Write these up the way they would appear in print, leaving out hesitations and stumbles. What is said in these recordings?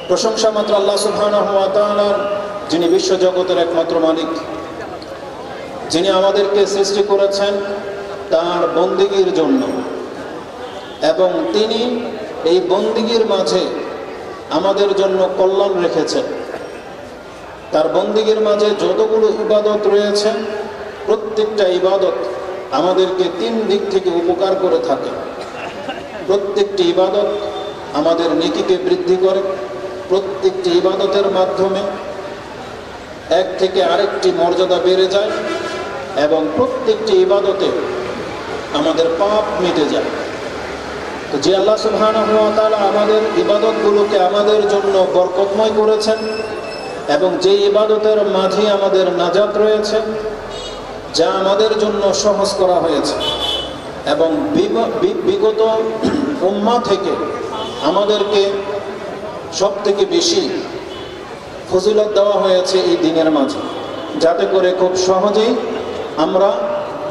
প্রশংসা মাত্র আল্লাহ সুবহানাহু ওয়া তাআলার, যিনি বিশ্বজগতের একমাত্র মালিক, যিনি আমাদেরকে সৃষ্টি করেছেন তার বন্দিগির জন্য, এবং তিনি এই বন্দিগির মাঝে আমাদের জন্য কল্যাণ রেখেছেন। তার বন্দিগির মাঝে যতগুলো ইবাদত রয়েছে, প্রত্যেকটা ইবাদত আমাদেরকে তিন দিক থেকে উপকার করে থাকে। প্রত্যেকটি ইবাদত আমাদের নেকিকে বৃদ্ধি করে, প্রত্যেকটি ইবাদতের মাধ্যমে এক থেকে আরেকটি মর্যাদা বেড়ে যায়, এবং প্রত্যেকটি ইবাদতে আমাদের পাপ মিটে যায়। তো যে আল্লাহ সুবহানাহু ওয়া তাআলা আমাদের ইবাদতগুলোকে আমাদের জন্য বরকতময় করেছেন, এবং যে ইবাদতের মাঝে আমাদের নাজাত রয়েছে, যা আমাদের জন্য সহজ করা হয়েছে, এবং বিগত উম্মাহ থেকে আমাদেরকে সব থেকে বেশি ফজিলত দেওয়া হয়েছে এই দিনের মাঝে, যাতে করে খুব সহজেই আমরা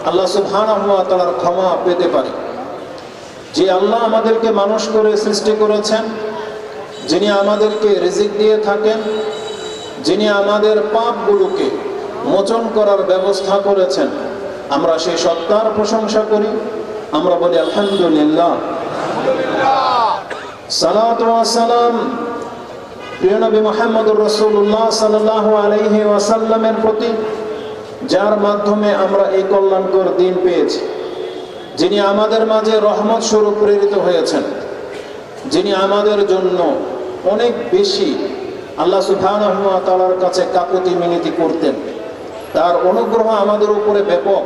আল্লাহ সুবহানাহু ওয়া তাআলার ক্ষমা পেতে পারি। যে আল্লাহ আমাদেরকে মানুষ করে সৃষ্টি করেছেন, যিনি আমাদেরকে রিজিক দিয়ে থাকেন, যিনি আমাদের পাপগুলোকে মোচন করার ব্যবস্থা করেছেন, আমরা সেই সত্তার প্রশংসা করি। আমরা বলি আলহামদুলিল্লাহ। সালাতু ওয়া সালাম প্রিয় নবী মুহাম্মদুর রাসূলুল্লাহ সাল্লাল্লাহু আলাইহি ওয়াসাল্লামের প্রতি, যার মাধ্যমে আমরা এই কল্যাণকর দিন পেয়েছি, যিনি আমাদের মাঝে রহমত স্বরূপ প্রেরিত হয়েছেন, যিনি আমাদের জন্য অনেক বেশি আল্লাহ সুবহানাহু ওয়া তাআলার কাছে কাকুতি মিনতি করতেন। তার অনুগ্রহ আমাদের উপরে ব্যাপক।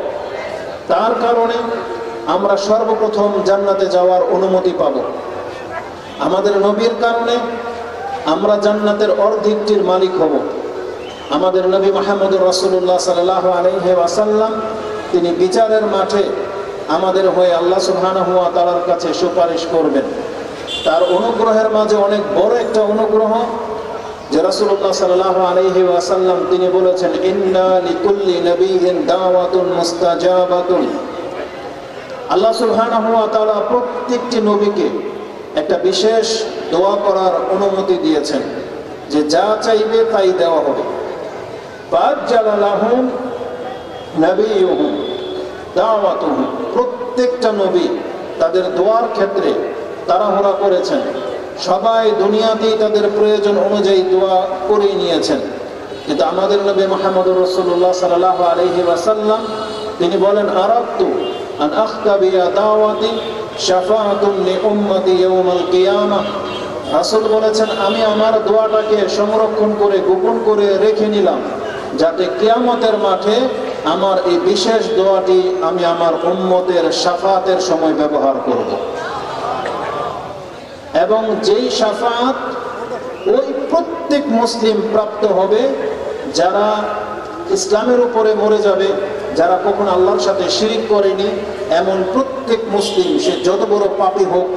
তার কারণে আমরা সর্বপ্রথম জান্নাতে যাওয়ার অনুমতি পাব। আমাদের নবীর কারণে আমরা জান্নাতের অর্ধেকটির মালিক হব। আমাদের নবী মুহাম্মদুর রাসূলুল্লাহ সাল্লাল্লাহু আলাইহি ওয়াসাল্লাম, তিনি বিচারের মাঠে আমাদের হয়ে আল্লাহ সুবহানাহু ওয়া তাআলার কাছে সুপারিশ করবেন। তার অনুগ্রহের মাঝে অনেক বড় একটা অনুগ্রহ যে রাসূলুল্লাহ সাল্লাল্লাহু আলাইহি ওয়াসাল্লাম তিনি বলেছেন, ইন্না লিকুল্লি নাবিয়্যিন দাওয়াতুন মুস্তাজাবাতুন। আল্লাহ সুবহানাহু ওয়া তাআলা প্রত্যেকটি নবীকে একটা বিশেষ দোয়া করার অনুমতি দিয়েছেন, যে যা চাইবে তাই দেওয়া হবে। ফাজ্জালা লাহুম নাবিয়্যুহুম দাওয়াতুহুম। প্রত্যেকটা নবী তাদের দোয়ার ক্ষেত্রে তাড়াহুড়া করেছেন। সবাই দুনিয়াতেই তাদের প্রয়োজন অনুযায়ী দোয়া করে নিয়েছেন, কিন্তু আমাদের নবী মুহাম্মদুর রাসূলুল্লাহ সাল্লাল্লাহু আলাইহি ওয়াসাল্লাম তিনি বলেন, আরাদতু আন আখতাবিয়া দাওয়াতি শাফাআতুন লিউম্মতি ইয়াউমাল কিয়ামাহ। রাসূল বলেছেন, আমি আমার দোয়াটাকে সংরক্ষণ করে গোপন করে রেখে নিলাম, যাতে কিয়ামতের মাঠে আমার এই বিশেষ দোয়াটি আমি আমার উম্মতের শাফাআতের সময় ব্যবহার করব। এবং যেই শাফাআত ওই প্রত্যেক মুসলিম প্রাপ্ত হবে যারা ইসলামের উপরে মরে যাবে, যারা কখনো আল্লাহর সাথে শিরিক করেনি, এমন প্রত্যেক মুসলিম, সে যত বড় পাপী হোক,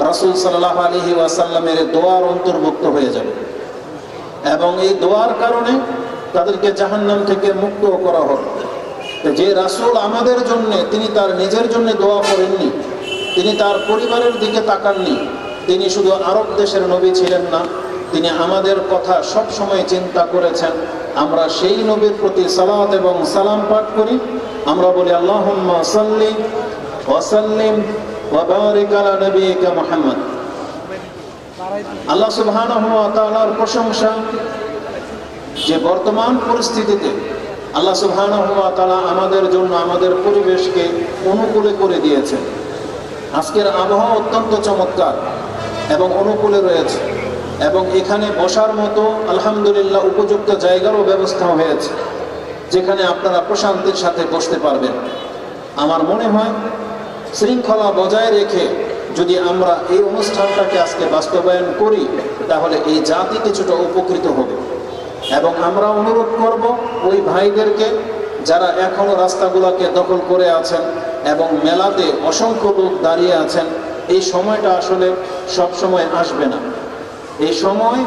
রাসূল সাল্লাল্লাহু আলাইহি ওয়াসাল্লামের দোয়ার অন্তর্ভুক্ত হয়ে যাবে। এবং এই দোয়ার কারণে তাদেরকে জাহান্নাম থেকে মুক্ত করা হবে। যে রাসূল আমাদের জন্য, তিনি তার নিজের জন্য দোয়া করেননি, তিনি তার পরিবারের দিকে তাকাননি, তিনি শুধু আরব দেশের নবী ছিলেন না, তিনি আমাদের কথা সব সময় চিন্তা করেছেন। আমরা সেই নবীর প্রতি সালাত এবং সালাম পাঠ করি। আমরা বলি, আল্লাহুম্মা সাল্লি ওয়া সাল্লিম ওয়া বারিক আলা নবিয়িকা মুহাম্মদ। আল্লাহ সুবহানাহু ওয়া তাআলার প্রশংসা যে বর্তমান পরিস্থিতিতে আল্লাহ সুবহানাহু ওয়া তাআলা আমাদের জন্য আমাদের পরিবেশকে অনুকূলে করে দিয়েছেন। আজকের আবহাওয়া অত্যন্ত চমৎকার এবং অনুকূলে রয়েছে, এবং এখানে বসার মতো আলহামদুলিল্লাহ উপযুক্ত জায়গারও ব্যবস্থা হয়েছে, যেখানে আপনারা প্রশান্তির সাথে বসতে পারবেন। আমার মনে হয় শৃঙ্খলা বজায় রেখে যদি আমরা এই অনুষ্ঠানটাকে আজকে বাস্তবায়ন করি, তাহলে এই জাতি কিছুটা উপকৃত হবে। এবং আমরা অনুরোধ করব ওই ভাইদেরকে যারা এখনো রাস্তাগুলোকে দখল করে আছেন এবং মেলাতে অসংখ্য লোক দাঁড়িয়ে আছেন, এই সময়টা আসলে সব সময় আসবে না। এই সময়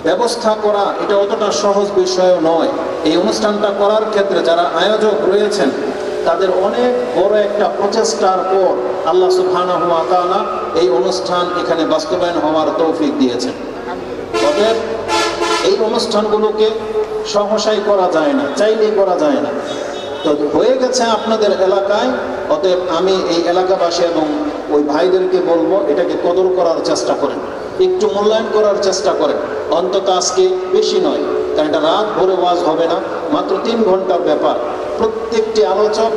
ব্যবস্থা করা এটা অতটা সহজ বিষয় নয়। এই অনুষ্ঠানটা করার ক্ষেত্রে যারা আয়োজক রয়েছেন তাদের অনেক বড় একটা প্রচেষ্টার পর আল্লাহ সুবহানাহু ওয়া তাআলা এই অনুষ্ঠান এখানে বাস্তবায়ন হওয়ার তৌফিক দিয়েছেন। অতএব এই অনুষ্ঠানগুলোকে সহসাই করা যায় না, চাইলেই করা যায় না। তো হয়ে গেছে আপনাদের এলাকায়, অতএব আমি এই এলাকাবাসী এবং ওই ভাইদেরকে বলবো এটাকে কদর করার চেষ্টা করেন, একটু মূল্যায়ন করার চেষ্টা করেন। অন্তত আজকে বেশি নয়, কারণ এটা রাত ভরে ওয়াজ হবে না, মাত্র 3 ঘন্টার ব্যাপার। প্রত্যেকটি আলোচক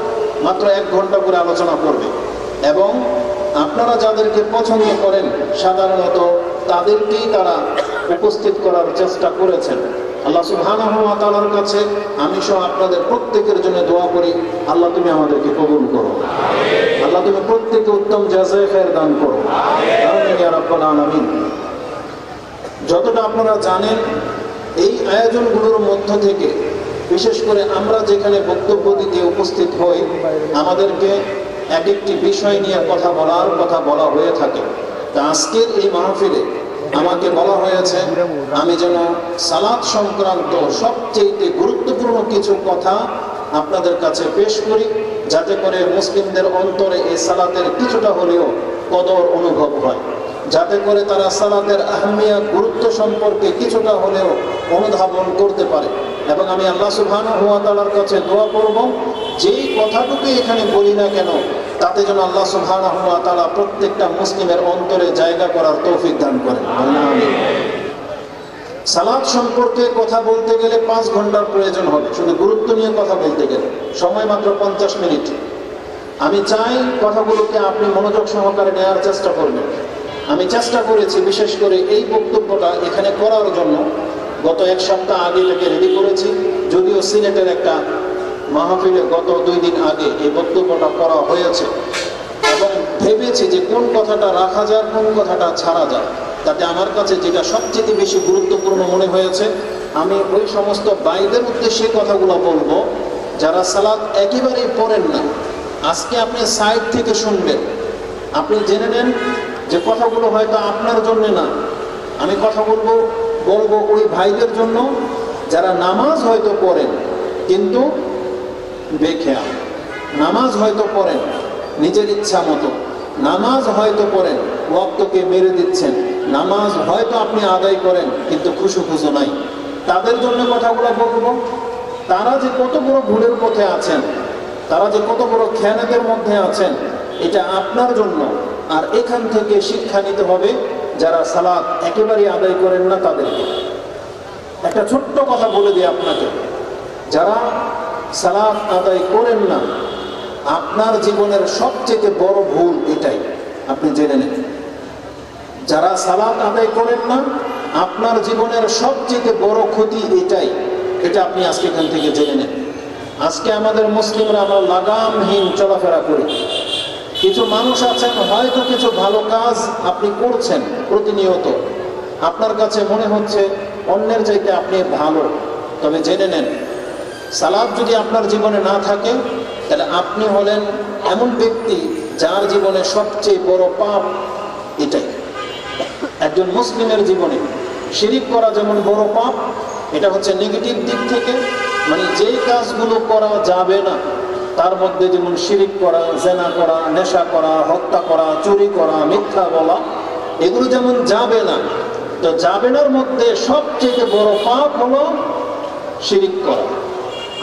মাত্র 1 ঘন্টা করে আলোচনা করবে, এবং আপনারা যাদেরকে পছন্দ করেন সাধারণত তাদেরকেই তারা উপস্থিত করার চেষ্টা করেছেন। আল্লাহ সুবহানাহু ওয়া তাআলার কাছে আমি সহ আপনাদের প্রত্যেকের জন্য দোয়া করি, আল্লাহ তুমি আমাদেরকে কবুল করো, আল্লাহ তুমি প্রত্যেককে উত্তম জাযায়ে খায়ের দান করো, আমিন ইয়া রাব্বাল আলামিন। যতটা আপনারা জানেন, এই আয়োজনগুলোর মধ্য থেকে বিশেষ করে আমরা যেখানে বক্তব্য দিতে উপস্থিত হই, আমাদেরকে এক একটি বিষয় নিয়ে কথা বলা হয়ে থাকে। তা আজকের এই মাহফিলে আমাকে বলা হয়েছে আমি যেন সালাত সংক্রান্ত সবচেয়ে গুরুত্বপূর্ণ কিছু কথা আপনাদের কাছে পেশ করি, যাতে করে মুসলিমদের অন্তরে এই সালাতের কিছুটা হলেও কদর অনুভব হয়, যাতে করে তারা সালাতের আহমিয়ত গুরুত্ব সম্পর্কে কিছুটা হলেও অনুধাবন করতে পারে। এবং আমি আল্লাহ সুবহানাহু ওয়া তাআলার কাছে দোয়া করব, যেই কথাটুকু এখানে বলি না কেন তাতে যেন আল্লাহ সুবহানাহু ওয়া তাআলা প্রত্যেকটা মুসলিমের অন্তরে জায়গা করার তৌফিক দান করেন। আমিন। সালাত সম্পর্কে কথা বলতে গেলে 5 ঘন্টার প্রয়োজন হবে, শুধু গুরুত্ব নিয়ে কথা বলতে গেলে সময় মাত্র 50 মিনিট। আমি চাই কথাগুলোকে আপনি মনোযোগ সহকারে নেওয়ার চেষ্টা করবেন। আমি চেষ্টা করেছি বিশেষ করে এই বক্তব্যটা এখানে করার জন্য, গত 1 সপ্তাহ আগে থেকে রেডি করেছি, যদিও সিলেটের একটা মাহফিলে গত 2 দিন আগে এই বক্তব্যটা করা হয়েছে, এবং ভেবেছি যে কোন কথাটা রাখা যায়, কোন কথাটা ছাড়া যায়। তাতে আমার কাছে যেটা সবচেয়ে বেশি গুরুত্বপূর্ণ মনে হয়েছে, আমি ওই সমস্ত ভাইদের উদ্দেশ্যে কথাগুলো বলবো যারা সালাত একেবারেই পড়েন না। আজকে আপনি সাইড থেকে শুনবেন, আপনি জেনে নেন যে কথাগুলো হয়তো আপনার জন্য না, আমি কথা বলবো ওই ভাইদের জন্য যারা নামাজ হয়তো পড়েন কিন্তু বেখেয়াল, নামাজ হয়তো পড়েন নিজের ইচ্ছা মতো, নামাজ হয়তো পড়েন ওয়াক্তকে মেরে দিচ্ছেন, নামাজ হয়তো আপনি আদায় করেন কিন্তু খুশু নাই। তাদের জন্য কথাগুলো বলবো। তারা যে কত বড় ভুলের পথে আছেন, তারা যে কত বড় খেয়ানতের মধ্যে আছেন, এটা আপনার জন্য। আর এখান থেকে শিক্ষা নিতে হবে যারা সালাত একেবারেই আদায় করেন না তাদেরকে। একটা ছোট্ট কথা বলে দিই আপনাকে, যারা সালাত আদায় করেন না, আপনার জীবনের সবচেয়ে বড় ভুল এটাই, আপনি জেনে নেন। যারা সালাত আদায় করেন না, আপনার জীবনের সবচেয়ে বড় ক্ষতি এটাই, এটা আপনি আজকে এখান থেকে জেনে নেন। আজকে আমাদের মুসলিমরা আমরা লাগামহীন চলাফেরা করি। কিছু মানুষ আছেন হয়তো কিছু ভালো কাজ আপনি করছেন প্রতিনিয়ত, আপনার কাছে মনে হচ্ছে অন্যের চাইতে আপনি ভালো, তবে জেনে নেন সালাত যদি আপনার জীবনে না থাকে তাহলে আপনি হলেন এমন ব্যক্তি যার জীবনে সবচেয়ে বড় পাপ এটাই। একজন মুসলিমের জীবনে শিরিক করা যেমন বড় পাপ, এটা হচ্ছে নেগেটিভ দিক থেকে, মানে যেই কাজগুলো করা যাবে না তার মধ্যে যেমন শিরিক করা, জেনা করা, নেশা করা, হত্যা করা, চুরি করা, মিথ্যা বলা, এগুলো যেমন যাবে না, তো যাবে নার মধ্যে সবচেয়ে বড় পাপ হলো শিরিক করা।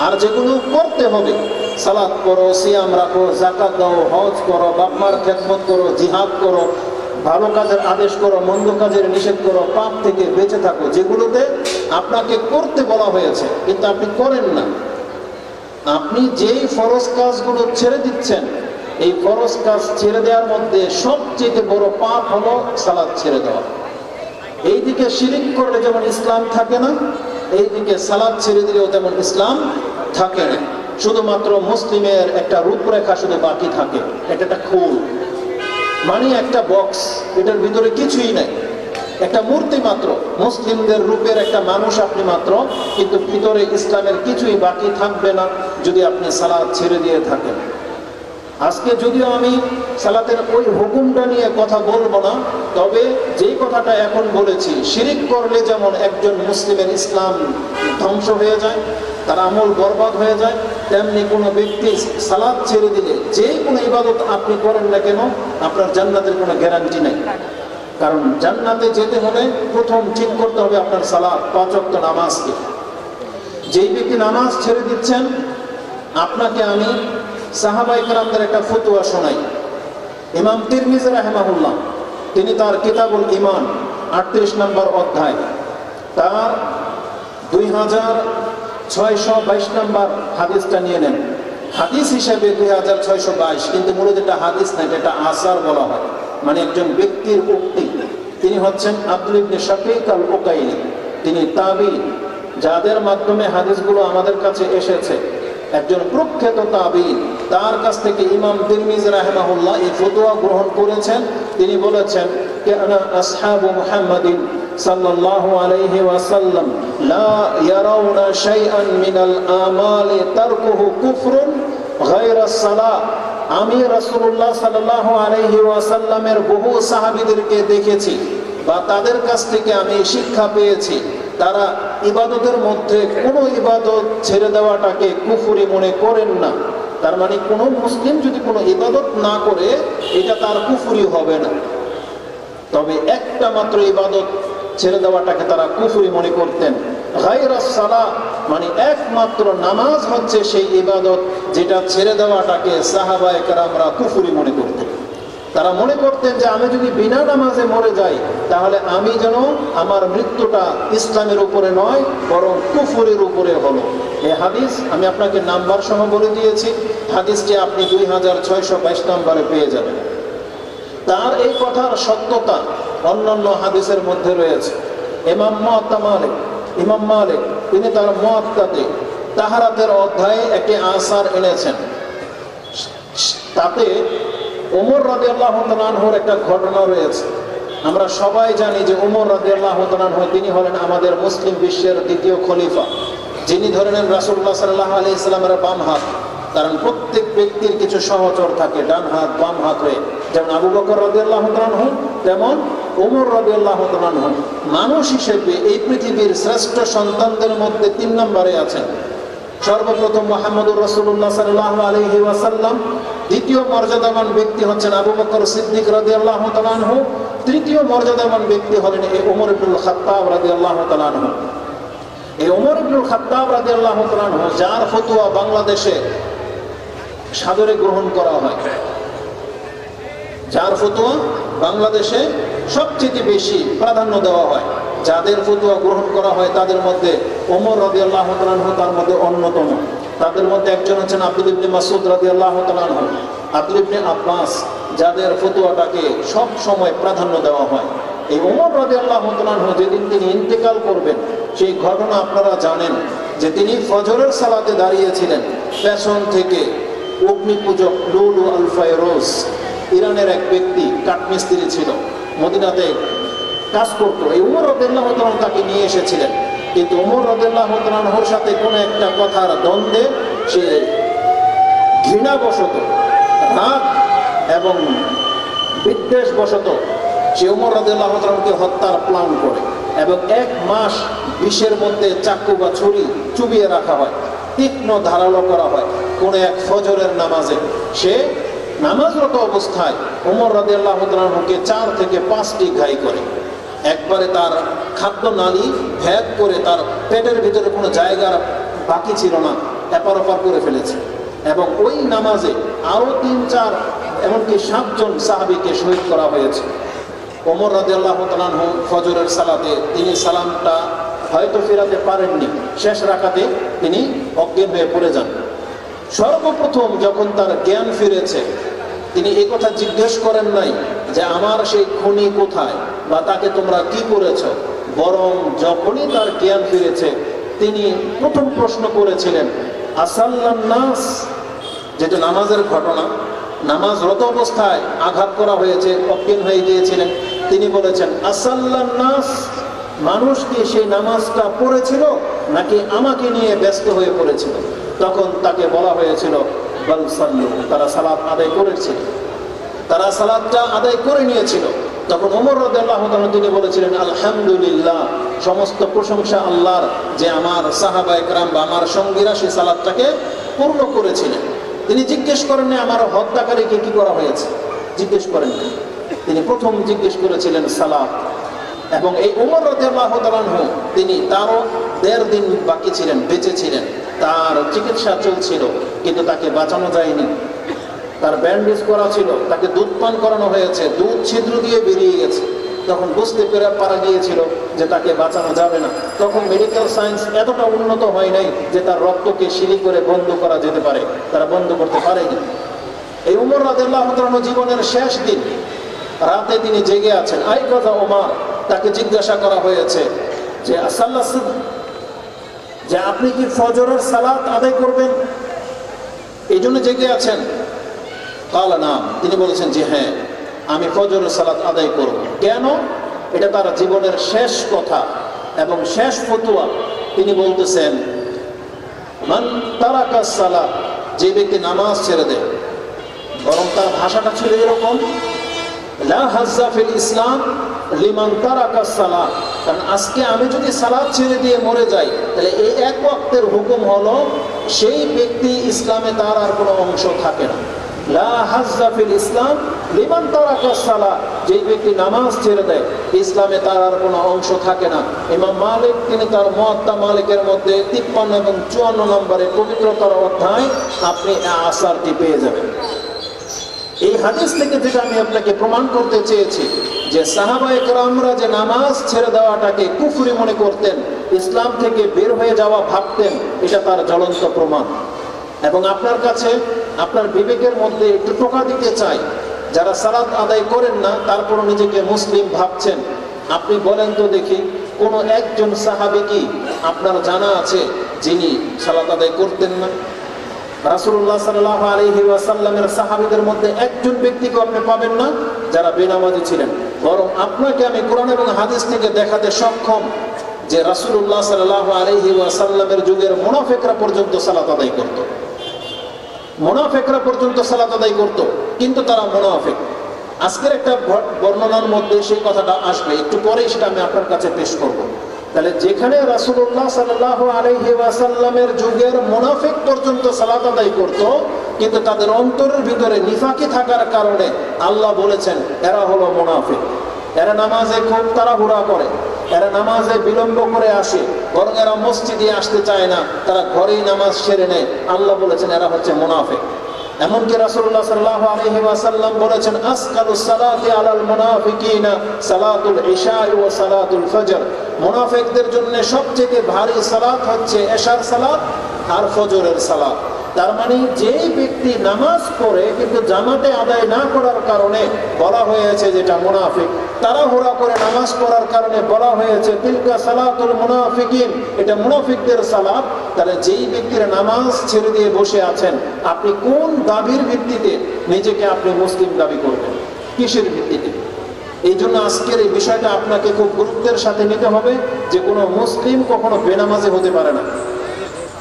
আর যেগুলো করতে হবে, সালাত করো, সিয়াম রাখো, যাকাত দাও, হজ করো, বাপ মার খেদমত করো, জিহাদ করো, ভালো কাজের আদেশ করো, মন্দ কাজের নিষেধ করো, পাপ থেকে বেঁচে থাকো, যেগুলোতে আপনাকে করতে বলা হয়েছে কিন্তু আপনি করেন না। আপনি যেই ফরজ কাজগুলো ছেড়ে দিচ্ছেন, এই ফরজ কাজ ছেড়ে দেওয়ার মধ্যে সবচেয়ে বড় পাপ হলো সালাত ছেড়ে দেওয়া। এইদিকে শিরিক করলে যেমন ইসলাম থাকে না, এইদিকে সালাত ছেড়ে দিলেও তেমন ইসলাম থাকে না। শুধুমাত্র মুসলিমের একটা রূপরেখা শুধু বাকি থাকে, এটা একটা খুল, মানে একটা বক্স, এটার ভিতরে কিছুই নাই, একটা মূর্তি মাত্র, মুসলিমদের রূপের একটা মানুষ আপনি মাত্র, কিন্তু ভিতরে ইসলামের কিছুই বাকি থাকবে না যদি আপনি সালাত ছেড়ে দিয়ে থাকেন। আজকে যদিও আমি সালাতের ওই হুকুমটা নিয়ে কথা বলবো না, তবে যেই কথাটা এখন বলেছি, শিরিক করলে যেমন একজন মুসলিমের ইসলাম ধ্বংস হয়ে যায়, তার আমল বরবাদ হয়ে যায়, তেমনি কোনো ব্যক্তি সালাত ছেড়ে দিলে যে কোনো ইবাদত আপনি করেন না কেন আপনার জান্নাতের কোনো গ্যারান্টি নেই। কারণ জান্নাতে যেতে হলে প্রথম ঠিক করতে হবে আপনার সালাত, 5 ওয়াক্ত নামাজকে। যেই ব্যক্তি নামাজ ছেড়ে দিচ্ছেন, আপনাকে আমি সাহাবায়ে কেরামদের একটা ফতোয়া শোনাই। ইমাম তিরমিজি রাহিমাহুল্লাহ তিনি তার কিতাবুল ঈমান 38 নম্বর অধ্যায় তার 2622 নম্বর হাদিসটা নিয়ে নেন। হাদিস হিসেবে 2622, কিন্তু মূলত এটা হাদিস না, এটা আসার বলা হয়, মানে একজন ব্যক্তির উক্তি। তিনি হচ্ছেন আব্দুল ইবনে শাকিক আল উকাইলি, তিনি তাবি, যাদের মাধ্যমে হাদিসগুলো আমাদের কাছে এসেছে, একজন প্রখ্যাত তাবি। তার কাছ থেকে ইমাম তিরমিজি রাহিমাহুল্লাহ এই ফতোয়া গ্রহণ করেছেন। তিনি বলেছেন, কানা আসহাবু মুহাম্মাদিন সাল্লাল্লাহু আলাইহি ওয়াসাল্লাম লা ইয়ারাউনা শাইআন মিনাল আমালি তারকুহু কুফরুন গায়রা সালাহ। আমি রাসূলুল্লাহ সাল্লাল্লাহু আলাইহি ওয়াসাল্লামের বহু সাহাবীদেরকে দেখেছি বা তাদের কাছ থেকে আমি শিক্ষা পেয়েছি, তারা ইবাদতের মধ্যে কোনো ইবাদত ছেড়ে দেওয়াটাকে কুফরি মনে করেন না। তার মানে কোনো মুসলিম যদি কোনো ইবাদত না করে, এটা তার কুফরি হবে না। তবে একটা মাত্র ইবাদত ছেড়ে দেওয়াটাকে তারা কুফরি মনে করতেন। গায়রাস সালাহ মানে একমাত্র নামাজ হচ্ছে সেই ইবাদত যেটা ছেড়ে দেওয়াটাকে সাহাবায়ে কেরামরা কুফরি মনে করতেন। তারা মনে করতেন যে আমি যদি বিনা নামাজে মরে যাই, তাহলে আমি যেন আমার মৃত্যুটা ইসলামের উপরে নয় বরং কুফরের উপরে হলো। এই হাদিস আমি আপনাকে নাম্বার সহ বলে দিয়েছি, হাদিসটি আপনি 2622 নম্বরে পেয়ে যাবেন। তার এই কথার সত্যতা অন্যান্য হাদিসের মধ্যে রয়েছে। ইমাম মালিক তিনি তার মুয়াত্তাতে তাহারাতের অধ্যায়ে একটি আসার এনেছেন। তাতে ওমর রাদিয়াল্লাহু তাআলা আনহুর একটা ঘটনা রয়েছে। আমরা সবাই জানি যে ওমর রাদিয়াল্লাহু তাআলা আনহু তিনি হলেন আমাদের মুসলিম বিশ্বের দ্বিতীয় খলিফা, যিনি ধরে নেন রাসূলুল্লাহ সাল্লাল্লাহু আলাইহি সাল্লামের বাম হাত। কারণ প্রত্যেক ব্যক্তির কিছু সহচর থাকে ডান হাত বাম হাত হয়ে, যেমন আবু বকর রাদিয়াল্লাহু তাআলা আনহু, তেমন ওমর রাদিয়াল্লাহু তাআলা আনহু। মানুষ হিসেবে এই পৃথিবীর শ্রেষ্ঠ সন্তানদের মধ্যে 3 নম্বরে আছেন। সর্বপ্রথম মুহাম্মদুর রাসূলুল্লাহ সাল্লাল্লাহু আলাইহি ওয়াসাল্লাম, দ্বিতীয় মর্যাদাবান ব্যক্তি হচ্ছেন আবু বকর সিদ্দিক রাদিয়াল্লাহু তাআলা আনহু, তৃতীয় মর্যাদাবান ব্যক্তি হলেন এই ওমর ইবনুল খাত্তাব রাদিয়াল্লাহু তাআলা আনহু। এই ওমর ইবনুল খাত্তাব রাদিয়াল্লাহু তাআলা আনহু, যার ফতোয়া বাংলাদেশে সাদরে গ্রহণ করা হয়, যার ফতোয়া বাংলাদেশে সবচেয়ে বেশি প্রাধান্য দেওয়া হয়, যাদের ফতোয়া গ্রহণ করা হয় তাদের মধ্যে ওমর রাদিয়াল্লাহু তাআলা আনহু তার মধ্যে অন্যতম। তাদের মধ্যে একজন হচ্ছেন আব্দুল ইবনে মাসউদ রাদিয়াল্লাহু তাআলা আনহু, আব্দুল ইবনে আব্বাস, যাদের ফতোয়াটাকে সব সময় প্রাধান্য দেওয়া হয়। এই ওমর রাদিয়াল্লাহু তাআলা আনহু যেদিন তিনি ইন্তেকাল করবেন, সেই ঘটনা আপনারা জানেন যে তিনি ফজরের সালাতে দাঁড়িয়েছিলেন, পেছন থেকে অগ্নি পূজক লুলু আল ফায়রোজ, ইরানের এক ব্যক্তি, কাঠমিস্ত্রি ছিল, মদিনাতে কাজ করতো। এই ওমর রাদিয়াল্লাহু তাআলা আনহু তাকে নিয়ে এসেছিলেন, কিন্তু ওমর রাদিয়াল্লাহু তাআলা আনহুর সাথে কোনো একটা কথার দ্বন্দ্বে সে ঘৃণাবশত, রাগ এবং বিদ্বেষবশত সে ওমর রাদিয়াল্লাহু তাআলা আনহুকে হত্যার প্ল্যান করে এবং 1 মাস বিষের মধ্যে চাকু বা ছুরি চুবিয়ে রাখা হয়, তীক্ষ্ণ ধারালো করা হয়। কোন এক ফজরের নামাজে সে নামাজরত অবস্থায় ওমর রাদিয়াল্লাহু তাআলা আনহুকে 4 থেকে 5টি ঘাই করে। একবারে তার খাদ্য নালী ভেদ করে তার পেটের ভিতরে কোনো জায়গা বাকি ছিল না, এপার ওপার করে ফেলেছে। এবং ওই নামাজে আরো 3-4 এমনকি 7 জন সাহাবীকে শহীদ করা হয়েছে। ওমর রাদিয়াল্লাহু তাআলা আনহু ফজরের সালাতে তিনি সালামটা হয়তো ফেরাতে পারেননি, শেষ রাকাতে তিনি অজ্ঞান হয়ে পড়ে যান। সর্বপ্রথম যখন তার জ্ঞান ফিরেছে, তিনি এই কথা জিজ্ঞেস করেন নাই যে আমার সেই খুনি কোথায় বা তাকে তোমরা কি করেছ, বরং যখনই তার জ্ঞান ফিরেছে তিনি প্রথম প্রশ্ন করেছিলেন আসাল্লান নাস, যেটা নামাজের ঘটনা। নামাজরত অবস্থায় আঘাত করা হয়েছে, অজ্ঞান হয়ে গিয়েছিলেন। তিনি বলেছেন আসাল্লান নাস, মানুষ কি সেই নামাজটা পড়েছিল নাকি আমাকে নিয়ে ব্যস্ত হয়ে পড়েছিল? তখন তাকে বলা হয়েছিল বাল সাল্লু, তারা সালাত আদায় করেছিল, তারা সালাতটা আদায় করে নিয়েছিল। তখন ওমর রাদিয়াল্লাহু তাআলা তিনি বলেছিলেন আলহামদুলিল্লাহ, সমস্ত প্রশংসা আল্লাহর যে আমার সাহাবায়ে কেরাম বা আমার সঙ্গীরা সেই সালাতটাকে পূর্ণ করেছিলেন। তিনি জিজ্ঞেস করেন না আমার হত্যাকারীকে কি করা হয়েছে, জিজ্ঞেস করেন না। তিনি প্রথম জিজ্ঞেস করেছিলেন সালাত। এবং এই উমর রাদিয়াল্লাহু তাআলা আনহু তিনি তারও 1.5 দিন বাকি ছিলেন, বেঁচে ছিলেন, তার চিকিৎসা চলছিল, কিন্তু তাকে বাঁচানো যায়নি। তার ব্যান্ডেজ করা ছিল, তাকে দুধ পান করানো হয়েছে, দুধ ছিদ্র দিয়ে বেরিয়ে গেছে। তখন বুঝতে পারা গিয়েছিল যে তাকে বাঁচানো যাবে না। তখন মেডিকেল সায়েন্স এতটা উন্নত হয় নাই যে তার রক্তকে সিঁড়ি করে বন্ধ করা যেতে পারে, তারা বন্ধ করতে পারেনি। এই উমর রাদিয়াল্লাহু তাআলা জীবনের শেষ দিন, রাতে তিনি জেগে আছেন। আইকাজা ওমর, তাকে জিজ্ঞাসা করা হয়েছে যে আপনি কি ফজরের সালাত আদায় করবেন, এই জন্য জেগে আছেন? কালা নাম, তিনি বলেছেন যে হ্যাঁ, আমি ফজরের সালাত আদায় করব। কেন? এটা তার জীবনের শেষ কথা এবং শেষ ফতোয়া। তিনি বলতেছেন মান তারাকা সালাত, যে ব্যক্তি নামাজ ছেড়ে দেয়, বরং তার ভাষাটা ছিল এরকম, লা হাজ্জা ফিল ইসলাম লিমান তারাকা সালাত। কারণ আজকে আমি যদি সালাত ছেড়ে দিয়ে মরে যাই, তাহলে এই এক ওয়াক্তের হুকুম হলো সেই ব্যক্তি ইসলামে তার আর কোনো অংশ থাকে না। লা হাজ্জা ফিল ইসলাম লিমান তারাকা সালাত, যে ব্যক্তি নামাজ ছেড়ে দেয় ইসলামে তার আর কোনো অংশ থাকে না। ইমাম মালিক তিনি তার মুয়াত্তা মালিকের মধ্যে 53 এবং 54 নম্বরে পবিত্রতার অধ্যায় আপনি আসারটি পেয়ে যাবেন। এই হাদিস থেকে যেটা আমি আপনাকে প্রমাণ করতে চেয়েছি যে সাহাবায়ে কেরামরা যে নামাজ ছেড়ে দেওয়াটাকে কুফরি মনে করতেন, ইসলাম থেকে বের হয়ে যাওয়া ভাবতেন, এটা তার জ্বলন্ত প্রমাণ। এবং আপনার কাছে আপনার বিবেকের মধ্যে একটু টোকা দিতে চাই, যারা সালাত আদায় করেন না তারপর নিজেকে মুসলিম ভাবছেন, আপনি বলেন তো দেখি কোনো একজন সাহাবী কি আপনার জানা আছে যিনি সালাত আদায় করতেন না? রাসূলুল্লাহ সাল্লাল্লাহু আলাইহি ওয়াসাল্লামের সাহাবীদের মধ্যে একজন ব্যক্তিকে আপনি পাবেন না যারা বেনামাজি ছিলেন। বরং আপনাকে আমি কোরআন এবং হাদিস থেকে দেখাতে সক্ষম যে রাসূলুল্লাহ সাল্লাল্লাহু আলাইহি ওয়াসাল্লামের যুগের মুনাফিকরা পর্যন্ত সালাত আদায় করত। মুনাফিকরা পর্যন্ত সালাত আদায় করত, কিন্তু তারা মুনাফিক। আজকের একটা বর্ণনার মধ্যে সেই কথাটা আসবে, একটু পরেই সেটা আমি আপনার কাছে পেশ করব। তাহলে যেখানে রাসূলুল্লাহ সাল্লাল্লাহু আলাইহি ওয়াসাল্লামের যুগের মুনাফিক পর্যন্ত সালাত আদায় করত, কিন্তু তাদের অন্তরের ভিতরে নিফাকি থাকার কারণে আল্লাহ বলেছেন এরা হলো মুনাফিক। এরা নামাজে খুব তাড়াহুড়া করে, এরা নামাজে বিলম্ব করে আসে, বরং এরা মসজিদে আসতে চায় না, তারা ঘরেই নামাজ সেরে নেয়। আল্লাহ বলেছেন এরা হচ্ছে মুনাফিক। এমনকি রাসূলুল্লাহ সাল্লাল্লাহু আলাইহি ওয়াসাল্লাম বলেছেন আসকালুস সালাতি আলাল মুনাফিকিনা সালাতুল ইশা ওয়া সালাতুল ফজর, মুনাফিকদের জন্য সবচেয়ে ভারী সালাত হচ্ছে এশার সালাত আর ফজরের সালাত। তার মানে যে ব্যক্তি নামাজ পড়ে কিন্তু জামাতে আদায় না করার কারণে বলা হয়েছে যেটা মুনাফিক, তাড়াহুড়া করে নামাজ পড়ার কারণে বলা হয়েছে তিলকা সালাতুল মুনাফিকিন, এটা মুনাফিকদের সালাত। তাহলে যেই ব্যক্তির নামাজ ছেড়ে দিয়ে বসে আছেন, আপনি কোন দাবির ভিত্তিতে নিজেকে আপনি মুসলিম দাবি করবেন, কিসের ভিত্তিতে? এই জন্য আজকের এই বিষয়টা আপনাকে খুব গুরুত্বের সাথে নিতে হবে যে কোনো মুসলিম কখনো বেনামাজি হতে পারে না।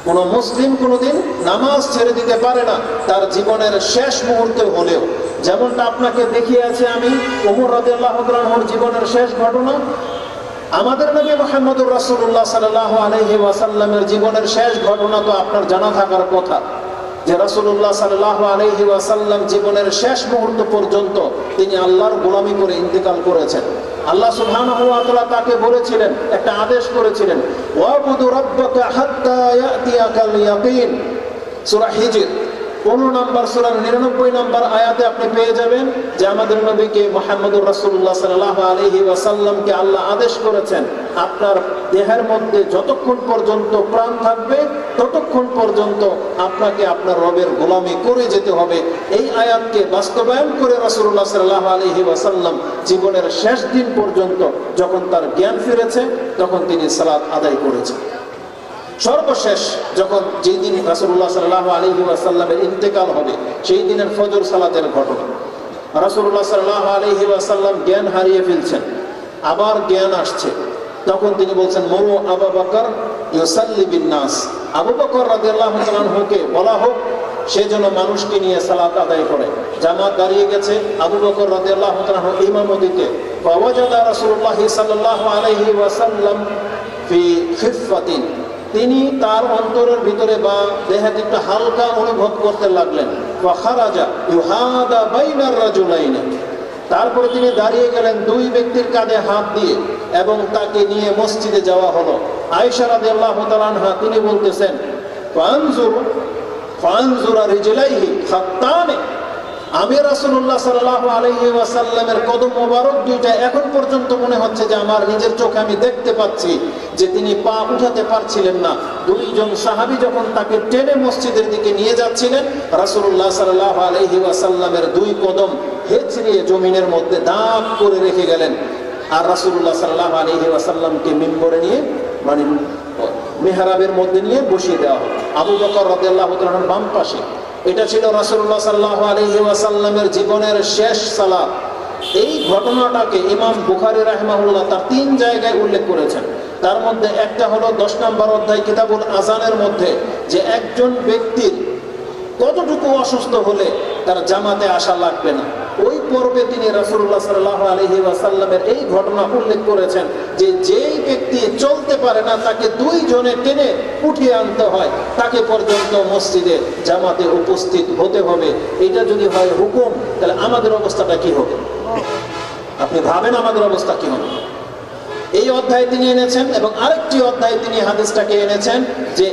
কোন মুসলিম কোনোদিন নামাজ ছেড়ে দিতে পারে না, তার জীবনের শেষ মুহূর্তে হলেও। যেমনটা আপনাকে দেখিয়েছি আমি ওমর রাদিয়াল্লাহু আনহুর জীবনের শেষ ঘটনা, আমাদের নবী মুহাম্মদুর রাসূলুল্লাহ সাল্লাল্লাহু আলাইহি ওয়াসাল্লামের জীবনের শেষ ঘটনা তো আপনার জানা থাকার কথা যে রাসূলুল্লাহ সাল্লাল্লাহু আলাইহি ওয়াসাল্লাম জীবনের শেষ মুহূর্ত পর্যন্ত তিনি আল্লাহর গোলামি করে ইন্তেকাল করেছেন। আল্লাহ সুবহানাহু ওয়া তাআলা তাকে বলেছিলেন, একটা আদেশ করেছিলেন, ওয়াবুদু রাব্বাকা হাত্তা ইয়াতিয়াকাল ইয়াকিন। সূরা হিজর 15 নম্বর সূরার 99 নম্বর আয়াতে আপনি পেয়ে যাবেন যে আমাদের নবীকে মুহাম্মদুর রাসূলুল্লাহ সাল্লাল্লাহু আলাইহি ওয়াসাল্লামকে আল্লাহ আদেশ করেছেন আপনার দেহের মধ্যে যতক্ষণ পর্যন্ত প্রাণ থাকবে ততক্ষণ পর্যন্ত আপনাকে আপনার রবের গোলামি করে যেতে হবে। এই আয়াতকে বাস্তবায়ন করে রাসূলুল্লাহ সাল্লাল্লাহু আলাইহি ওয়াসাল্লাম জীবনের শেষ দিন পর্যন্ত যখন তার জ্ঞান ফিরেছে তখন তিনি সালাত আদায় করেছেন। সর্বশেষ যখন যেই দিন রাসূলুল্লাহ সাল্লাল্লাহু আলাইহি ওয়াসাল্লামের ইন্তেকাল হবে সেই দিনের ফজর সালাতের ঘটনা। রাসূলুল্লাহ সাল্লাল্লাহু আলাইহি ওয়াসাল্লাম জ্ঞান হারিয়ে ফেলছেন, আবার জ্ঞান আসছে, তখন তিনি বলছেন মুরু আবু বকর ইউসাল্লি বিন নাস, আবু বকর রাদিয়াল্লাহু তাআলা আনহুকে বলা হোক সে যেন মানুষকে নিয়ে সালাত আদায় করে। জামাত দাঁড়িয়ে গেছে, আবু বকর রাদিয়াল্লাহু তাআলা আনহু ইমামতিতে। ফাওয়াজাদা রাসূলুল্লাহ সাল্লাল্লাহু আলাইহি ওয়াসাল্লাম ফি খিফাতিন, তিনি তার অন্তরের ভিতরে বা দেহে একটা হালকা অনুভব করতে লাগলেন। ওয়া খারাজা ইউহাদা বাইনার রাজুলাইনি, তারপরে তিনি দাঁড়িয়ে গেলেন দুই ব্যক্তির কাঁধে হাত দিয়ে এবং তাকে নিয়ে মসজিদে যাওয়া হলো। আয়েশা রাদিয়াল্লাহু তাআলা আনহা তিনি বলতেছেন, ফানজুরা রিজলাইহি খাত্তানে, আমি রাসূলুল্লাহ সাল্লাল্লাহু আলাইহি ওয়াসাল্লামের কদম মোবারক দুইটা এখন পর্যন্ত মনে হচ্ছে যে আমার নিজের চোখে আমি দেখতে পাচ্ছি যে তিনি পা উঠাতে পারছিলেন না। দুইজন সাহাবী যখন তাকে টেনে মসজিদের দিকে নিয়ে যাচ্ছিলেন, রাসূলুল্লাহ সাল্লাল্লাহু আলাইহি ওয়াসাল্লামের দুই কদম হেঁচড়িয়ে জমিনের মধ্যে দাগ করে রেখে গেলেন। আর রাসূলুল্লাহ সাল্লাল্লাহু আলাইহি ওয়াসাল্লামকে মিম্বরে নিয়ে মানে মেহরাবের মধ্যে নিয়ে বসিয়ে দেওয়া হলো আবু বকর রাদিয়াল্লাহু তাআলার বাম পাশে। এটা ছিল রাসূলুল্লাহ সাল্লাল্লাহু আলাইহি ওয়াসাল্লামের জীবনের শেষ সালাত। এই ঘটনাটাকে ইমাম বুখারী রাহিমাহুল্লাহ তার 3 জায়গায় উল্লেখ করেছেন। তার মধ্যে একটা হলো 10 নম্বর অধ্যায় কিতাবুল আযানের মধ্যে, যে একজন ব্যক্তির কতটুকু অসুস্থ হলে তার জামাতে আসা লাগবে না। ওই পর্বে তিনি রাসূলুল্লাহ সাল্লাল্লাহু আলাইহি ওয়াসাল্লামের এই ঘটনা উল্লেখ করেছেন যে যেই ব্যক্তি চলতে পারে না তাকে 2 জনে টেনে উঠিয়ে আনতে হয়, তাকে পর্যন্ত মসজিদে জামাতে উপস্থিত হতে হবে। এটা যদি হয় হুকুম, তাহলে আমাদের অবস্থাটা কি হবে? আপনি ভাবেন আমাদের অবস্থা কি হবে? এই অধ্যায় তিনি এনেছেন এবং আরেকটি অধ্যায় তিনি হাদিসটাকে এনেছেন যে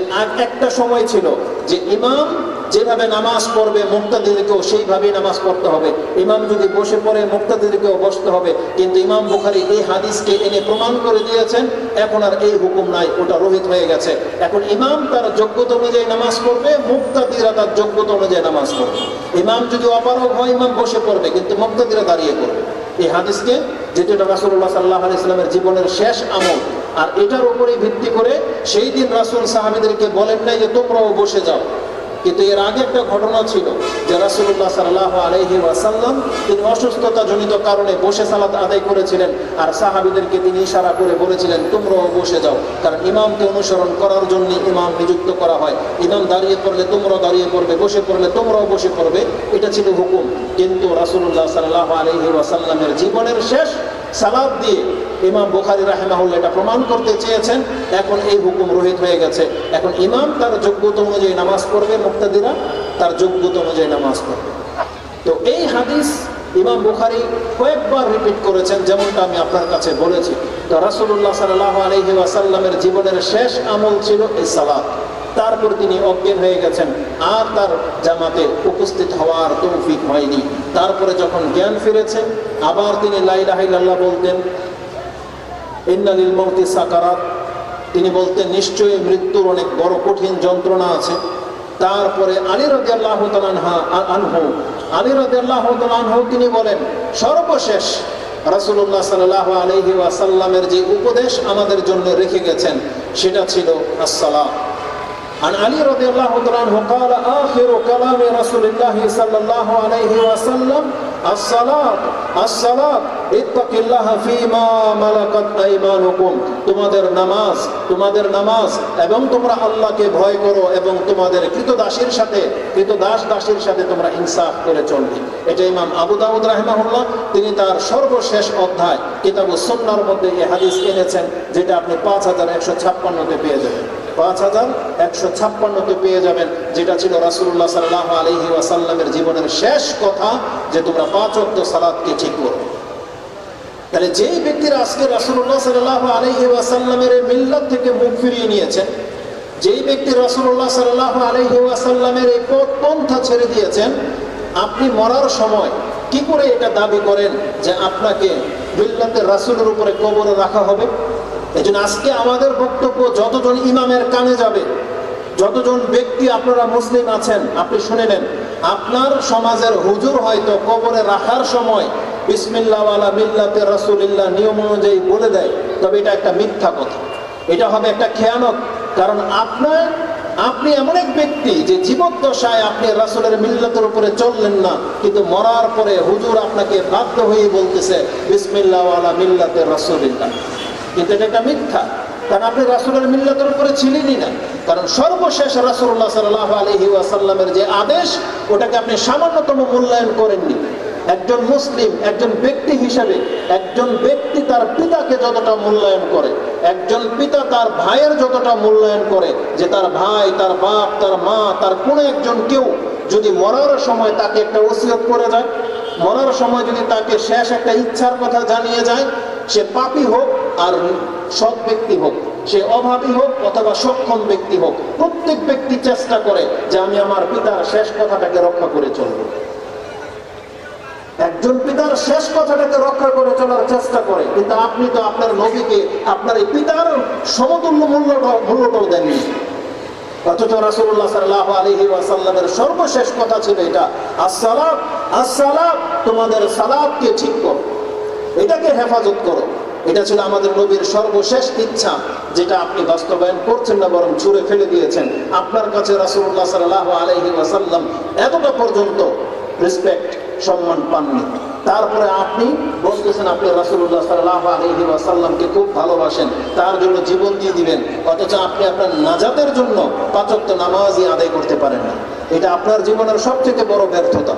একটা সময় ছিল যে ইমাম যেভাবে নামাজ পড়বে মুক্তাদিদেরকেও সেইভাবেই নামাজ পড়তে হবে। ইমাম যদি বসে পড়ে মুক্তাদিদেরকেও বসতে হবে। কিন্তু ইমাম বুখারী এই হাদিসকে এনে প্রমাণ করে দিয়েছেন এখন আর এই হুকুম নাই, ওটা রহিত হয়ে গেছে। এখন ইমাম তার যোগ্যতা অনুযায়ী নামাজ পড়বে, মুক্তাদিরা তার যোগ্যতা অনুযায়ী নামাজ পড়বে। ইমাম যদি অপারগ হয় ইমাম বসে পড়বে, কিন্তু মুক্তাদিরা দাঁড়িয়ে পড়বে। এই হাদিসকে, যেটা রাসূলুল্লাহ সাল্লাল্লাহু আলাইহি ওয়াসাল্লামের জীবনের শেষ আমল, আর এটার উপরেই ভিত্তি করে সেই দিন রাসূল সাহাবীদেরকে বলেন নাই যে তোমরাও বসে যাও। কিন্তু এর আগে একটা ঘটনা ছিল যে রাসূলুল্লাহ সাল্লাল্লাহু আলাইহি ওয়াসাল্লাম তিনি অসুস্থতাজনিত কারণে বসে সালাত আদায় করেছিলেন, আর সাহাবীদেরকে তিনি ইশারা করে বলেছিলেন তোমরাও বসে যাও। কারণ ইমামকে অনুসরণ করার জন্য ইমাম নিযুক্ত করা হয়। ইমাম দাঁড়িয়ে পড়লে তোমরাও দাঁড়িয়ে পড়বে, বসে পড়লে তোমরাও বসে পড়বে, এটা ছিল হুকুম। কিন্তু রাসূলুল্লাহ সাল্লাল্লাহু আলাইহি ওয়াসাল্লামের জীবনের শেষ সালাত দিয়ে ইমাম বুখারী রাহিমাহুল্লাহ এটা প্রমাণ করতে চেয়েছেন এখন এই হুকুম রহিত হয়ে গেছে। এখন ইমাম তার যোগ্যতা অনুযায়ী নামাজ পড়বে, মুক্তাদিরা তার যোগ্যতা অনুযায়ী নামাজ পড়বে। তো এই হাদিস ইমাম বুখারী কয়েকবার রিপিট করেছেন, যেমনটা আমি আপনার কাছে বলেছি। তো রাসূলুল্লাহ সাল্লাল্লাহু আলাইহি ওয়াসাল্লামের জীবনের শেষ আমল ছিল এই সালাত। তারপর তিনি অজ্ঞান হয়ে গেছেন, আর তার জামাতে উপস্থিত হওয়ার তৌফিক হয়নি। তারপরে যখন জ্ঞান ফিরেছে আবার তিনি লা ইলাহা ইল্লাল্লাহ বলতেন, ইন্না লিল মাউতি সাকারাত, তিনি বলতেন নিশ্চয়ই মৃত্যুর অনেক বড় কঠিন যন্ত্রণা আছে। তারপরে আলী রাদিয়াল্লাহু তাআলা আনহু তিনি বলেন সর্বশেষ রাসূলুল্লাহ সাল্লাল্লাহু আলাইহি ওয়াসাল্লামের যে উপদেশ আমাদের জন্য রেখে গেছেন সেটা ছিল আসসালাত। عن علي رضي الله تعالى عنه قال آخر كلام رسول الله صلى الله عليه وسلم الصلاة الصلاة اتق الله فيما ملكت أيمانكم, তোমাদের নামাজ এবং তোমরা আল্লাহকে ভয় করো এবং তোমাদের কৃতদাসের সাথে তোমরা ইনসাফ করে চলবে। এটা ইমাম আবু দাউদ রাহিমাহুল্লাহ তিনি তার সর্বশেষ অধ্যায় কিতাবুস সুন্নাহর মধ্যে এই হাদিস এনেছেন, যেটা আপনি 5156-তে পেয়ে যাবেন। 5156-তে পেয়ে যাবেন, যেটা ছিল রাসূলুল্লাহ সাল্লাল্লাহু আলাইহি ওয়াসাল্লামের জীবনের শেষ কথা যে তোমরা 5 ওয়াক্ত সালাতকে ঠিক করো। তাহলে যেই ব্যক্তিরা আজকে রাসূলুল্লাহ সাল্লাল্লাহু আলাইহি ওয়াসাল্লামের এই মিল্লাত থেকে মুখ ফিরিয়ে নিয়েছেন, যেই ব্যক্তি রাসূলুল্লাহ সাল্লাল্লাহু আলাইহি ওয়াসাল্লামের এই পন্থা ছেড়ে দিয়েছেন, আপনি মরার সময় কি করে এটা দাবি করেন যে আপনাকে মিল্লাতের রাসূলের উপরে কবরে রাখা হবে? এজন্য আজকে আমাদের বক্তব্য যতজন ইমামের কানে যাবে, যতজন ব্যক্তি আপনারা মুসলিম আছেন আপনি শুনে নেন, আপনার সমাজের হুজুর হয়তো কবরে রাখার সময় বিসমিল্লাহ ওয়ালা মিল্লাতে রাসূলিল্লাহ নিয়ম অনুযায়ী বলে দেয়, তবে এটা একটা মিথ্যা কথা, এটা হবে একটা খেয়ানত। কারণ আপনি এমন এক ব্যক্তি যে জীবদ্দশায় আপনি রাসূলের মিল্লাতের উপরে চললেন না, কিন্তু মরার পরে হুজুর আপনাকে বাধ্য হয়ে বলতেছে বিসমিল্লাহ ওয়ালা মিল্লাতে রাসূলিল্লাহ, কিন্তু এটা একটা মিথ্যা। কারণ আপনি রাসূলের মিল্লাতের উপরে ছিলেনই না। কারণ সর্বশেষ রাসূলুল্লাহ সাল্লাল্লাহু আলাইহি ওয়াসাল্লামের যে আদেশ ওটাকে আপনি সামান্যতম মূল্যায়ন করেননি। একজন মুসলিম, একজন ব্যক্তি হিসাবে একজন ব্যক্তি তার পিতাকে যতটা মূল্যায়ন করে, একজন পিতা তার ভাইয়ের যতটা মূল্যায়ন করে, যে তার ভাই, তার বাপ, তার মা, তার কোনো একজন কেউ যদি মরার সময় তাকে একটা ওসিয়ত করে যায়, মরার সময় যদি তাকে শেষ একটা ইচ্ছার কথা জানিয়ে যায়, সে পাপী হোক আর সৎ ব্যক্তি হোক, সে অভাবী হোক অথবা সক্ষম ব্যক্তি হোক, প্রত্যেক ব্যক্তি চেষ্টা করে যে আমি আমার পিতার শেষ কথাটাকে রক্ষা করে চলব। একজন পিতার শেষ কথাটাকে রক্ষা করে চলার চেষ্টা করে, কিন্তু আপনি তো আপনার নবীকে আপনার এই পিতার সমতুল্য মূল্যটাও দেননি। অথচ রাসূলুল্লাহ সাল্লাল্লাহু আলাইহি ওয়াসাল্লামের সর্বশেষ কথা ছিল এটা, আসসালাত আসসালাত, তোমাদের সালাতকে ঠিক করো, এটাকে হেফাজত করো। এটা ছিল আমাদের নবীর সর্বশেষ ইচ্ছা, যেটা আপনি বাস্তবায়ন করছেন না, বরং ছুঁড়ে ফেলে দিয়েছেন। আপনার কাছে রাসূলুল্লাহ সাল্লাল্লাহু আলাইহি ওয়াসাল্লাম এতটা পর্যন্ত রেসপেক্ট, সম্মান পাননি। তারপরে আপনি বলতেছেন আপনি রাসূলুল্লাহ সাল্লাল্লাহু আলাইহি ওয়াসাল্লামকে খুব ভালোবাসেন, তার জন্য জীবন দিয়ে দিবেন, অথচ আপনি আপনার নাজাতের জন্য ৫ ওয়াক্ত নামাজই আদায় করতে পারেন না। এটা আপনার জীবনের সবথেকে বড় ব্যর্থতা।